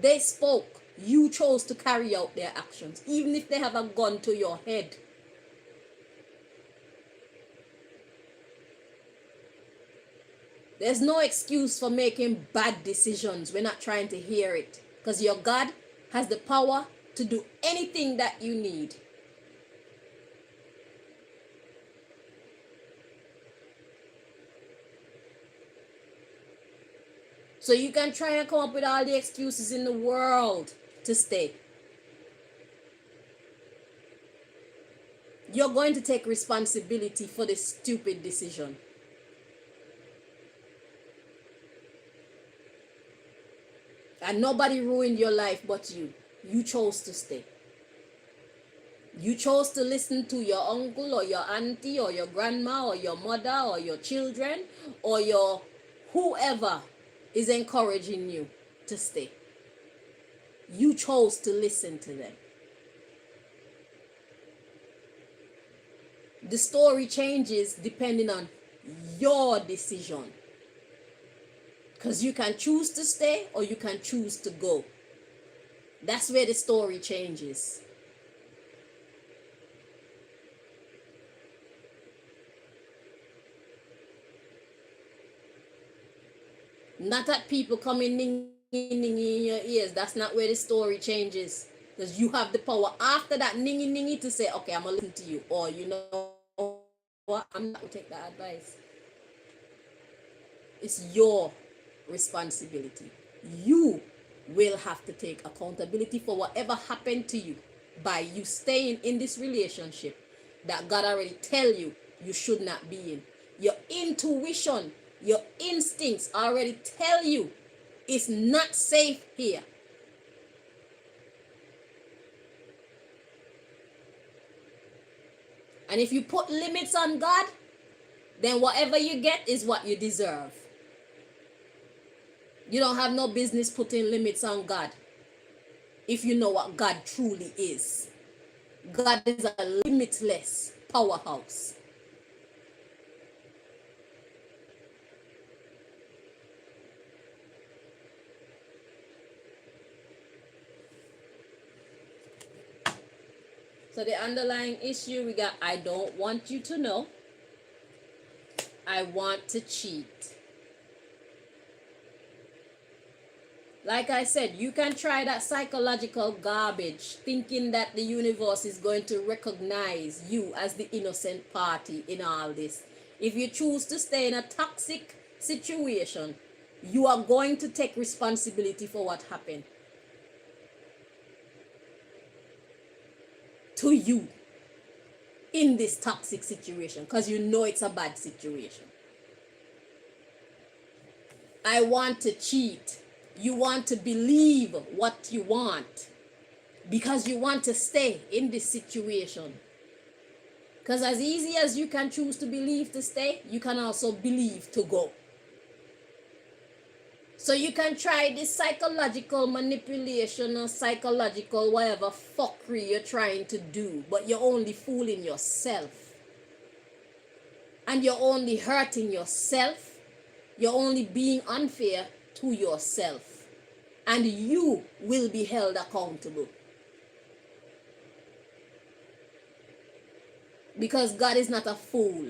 They spoke. You chose to carry out their actions, even if they have a gun to your head. There's no excuse for making bad decisions. We're not trying to hear it. Because your God has the power to do anything that you need. So you can try and come up with all the excuses in the world to stay. You're going to take responsibility for this stupid decision. And nobody ruined your life but you. You chose to stay. You chose to listen to your uncle or your auntie or your grandma or your mother or your children or your whoever is encouraging you to stay. You chose to listen to them. The story changes depending on your decision. Because you can choose to stay or you can choose to go. That's where the story changes. Not at people coming ning in your ears. That's not where the story changes. Because you have the power after that ningy to say, okay, I'm going to listen to you. Or you know what? I'm not going to take that advice. It's your responsibility. You will have to take accountability for whatever happened to you by you staying in this relationship that God already tell you you should not be in. Your intuition, your instincts already tell you it's not safe here. And if you put limits on God, then whatever you get is what you deserve. You don't have no business putting limits on God if you know what God truly is. God is a limitless powerhouse. So the underlying issue we got, I don't want you to know. I want to cheat. Like I said, you can try that psychological garbage, thinking that the universe is going to recognize you as the innocent party in all this. If you choose to stay in a toxic situation, you are going to take responsibility for what happened to you in this toxic situation, because you know it's a bad situation. I want to cheat. You want to believe what you want because you want to stay in this situation. Because as easy as you can choose to believe to stay, you can also believe to go. So you can try this psychological manipulation or psychological whatever fuckery you're trying to do, but you're only fooling yourself. And you're only hurting yourself. You're only being unfair to yourself. And you will be held accountable. Because God is not a fool.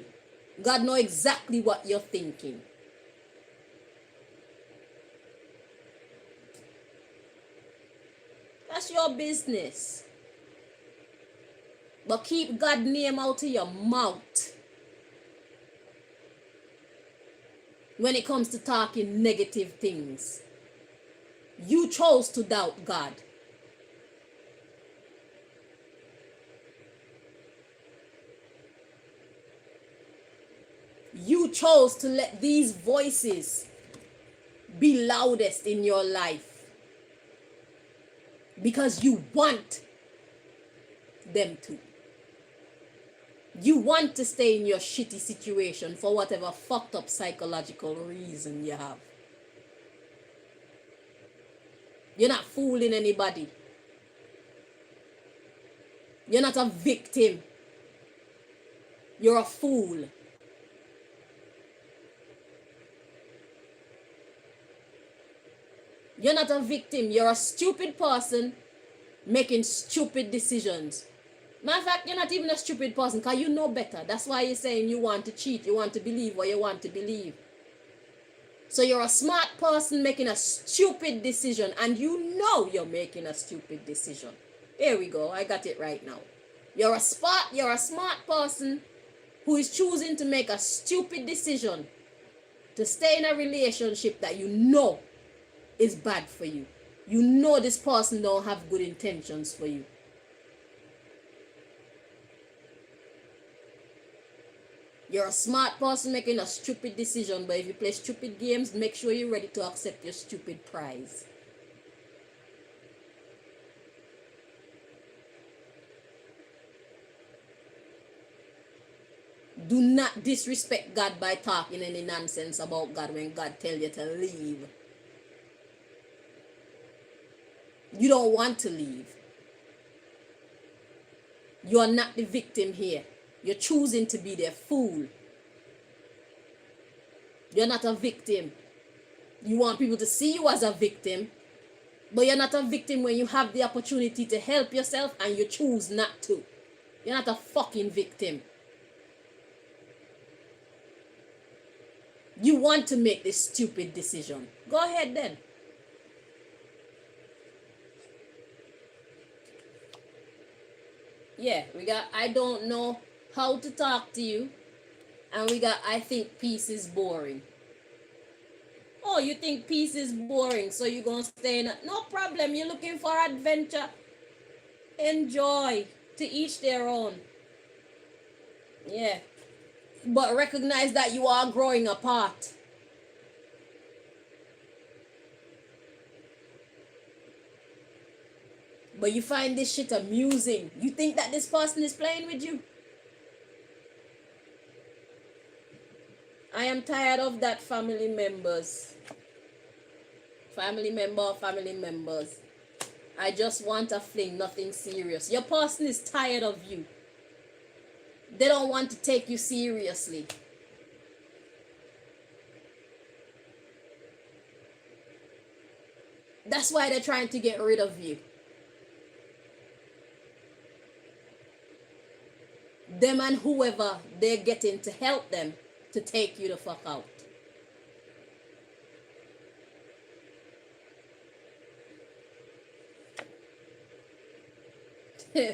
God knows exactly what you're thinking. That's your business. But keep God's name out of your mouth when it comes to talking negative things. You chose to doubt God. You chose to let these voices be loudest in your life because you want them to. You want to stay in your shitty situation for whatever fucked up psychological reason you have. You're not fooling anybody. You're not a victim. You're a fool. You're not a victim. You're a stupid person making stupid decisions. Matter of fact, you're not even a stupid person because you know better. That's why you're saying you want to cheat. You want to believe what you want to believe. So you're a smart person making a stupid decision and you know you're making a stupid decision. There we go. I got it right now. You're a smart person who is choosing to make a stupid decision to stay in a relationship that you know is bad for you. You know this person don't have good intentions for you. You're a smart person making a stupid decision, but if you play stupid games, make sure you're ready to accept your stupid prize. Do not disrespect God by talking any nonsense about God when God tells you to leave. You don't want to leave. You are not the victim here. You're choosing to be the fool. You're not a victim. You want people to see you as a victim, but you're not a victim when you have the opportunity to help yourself and you choose not to. You're not a fucking victim. You want to make this stupid decision. Go ahead then. Yeah, we got I don't know how to talk to you. And we got I think peace is boring. Oh, you think peace is boring, so you're going to stay in no problem. You're looking for adventure. Enjoy. To each their own. Yeah. But recognize that you are growing apart. But you find this shit amusing. You think that this person is playing with you? I am tired of that family members. Family members. I just want a fling, nothing serious. Your person is tired of you. They don't want to take you seriously. That's why they're trying to get rid of you. them and whoever they're getting to help them to take you the fuck out.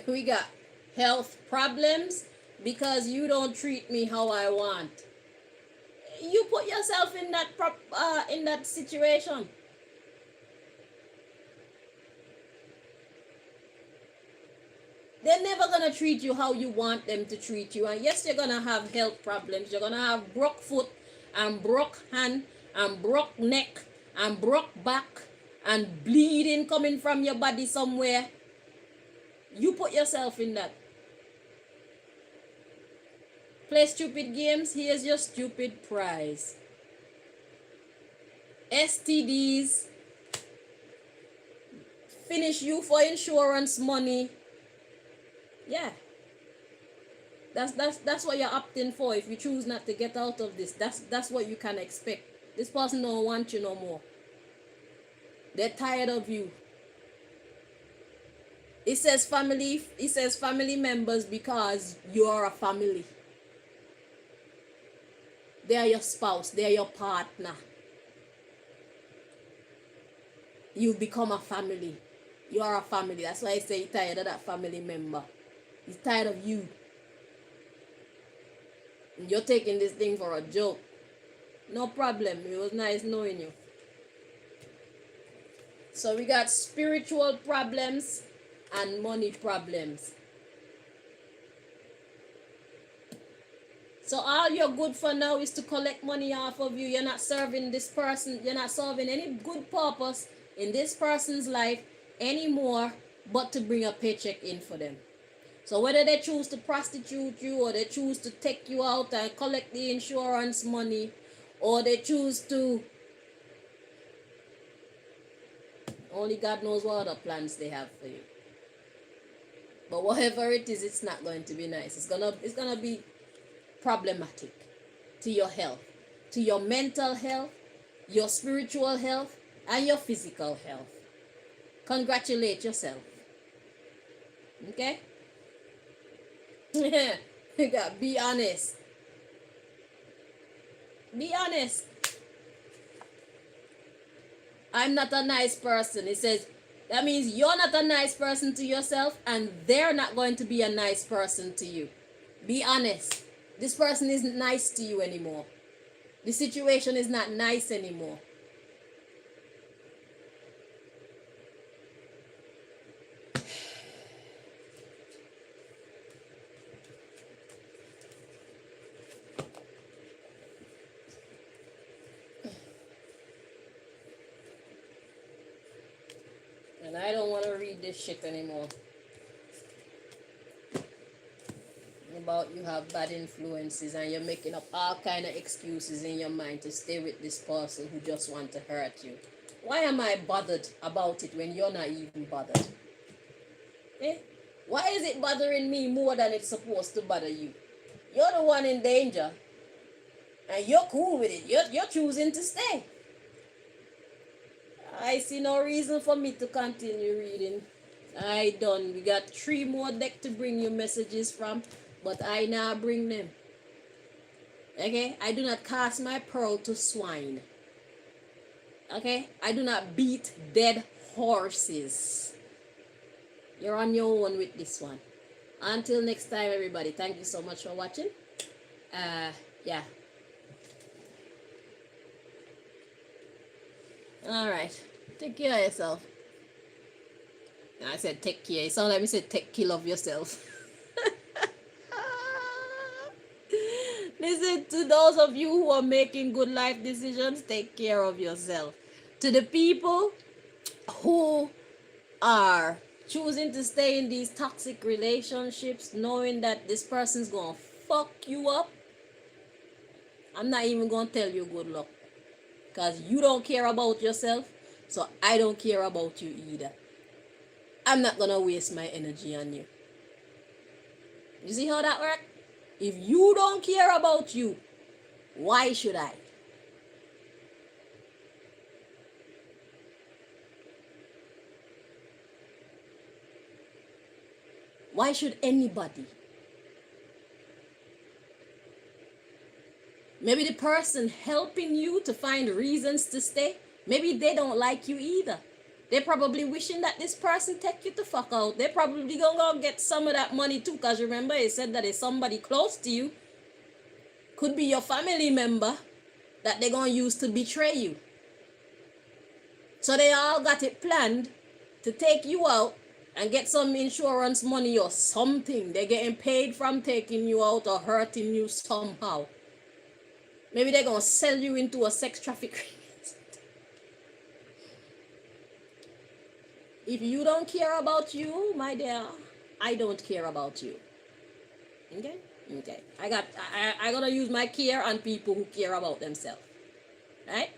We got health problems because you don't treat me how I want. You put yourself in that situation. They're never gonna treat you how you want them to treat you. And yes, you're gonna have health problems. You're gonna have broke foot and broke hand and broke neck and broke back and bleeding coming from your body somewhere. You put yourself in that. Play stupid games, here's your stupid prize. STDs, finish you for insurance money. Yeah. That's what you're opting for if you choose not to get out of this. That's what you can expect. This person don't want you no more. They're tired of you. It says family members because you are a family. They are your spouse, they are your partner. You become a family. You are a family. That's why I say you're tired of that family member. He's tired of you. You're taking this thing for a joke. No problem. It was nice knowing you. So we got spiritual problems and money problems. So all you're good for now is to collect money off of you. You're not serving this person. You're not serving any good purpose in this person's life anymore but to bring a paycheck in for them. So whether they choose to prostitute you or they choose to take you out and collect the insurance money or they choose to, only God knows what other plans they have for you. But whatever it is, it's not going to be nice. It's gonna be problematic to your health, to your mental health, your spiritual health, and your physical health. Congratulate yourself. Okay? You gotta be honest. Be honest. I'm not a nice person. It says that means you're not a nice person to yourself and they're not going to be a nice person to you. Be honest. This person isn't nice to you anymore. The situation is not nice anymore. And I don't want to read this shit anymore. About you have bad influences and you're making up all kind of excuses in your mind to stay with this person who just want to hurt you. Why am I bothered about it when you're not even bothered? Eh? Why is it bothering me more than it's supposed to bother you? You're the one in danger and you're cool with it. You're choosing to stay. I see no reason for me to continue reading. I done. We got 3 more decks to bring you messages from, but I now bring them. Okay? I do not cast my pearl to swine. Okay? I do not beat dead horses. You're on your own with this one. Until next time, everybody. Thank you so much for watching. Yeah. Alright. Take care of yourself. I said take care. It sounds like me said take care of yourself. Listen, to those of you who are making good life decisions, take care of yourself. To the people who are choosing to stay in these toxic relationships, knowing that this person's gonna fuck you up, I'm not even gonna tell you good luck. Because you don't care about yourself, so I don't care about you either. I'm not gonna waste my energy on you. You see how that works? If you don't care about you, why should I? Why should anybody? Maybe the person helping you to find reasons to stay, maybe they don't like you either. They're probably wishing that this person take you to fuck out. They're probably gonna go get some of that money too, because remember, it said that it's somebody close to you. Could be your family member that they're gonna use to betray you. So they all got it planned to take you out and get some insurance money or something. They're getting paid from taking you out or hurting you somehow. Maybe they're gonna sell you into a sex trafficking. If you don't care about you, my dear, I don't care about you. Okay? Okay. I gotta use my care on people who care about themselves. Right?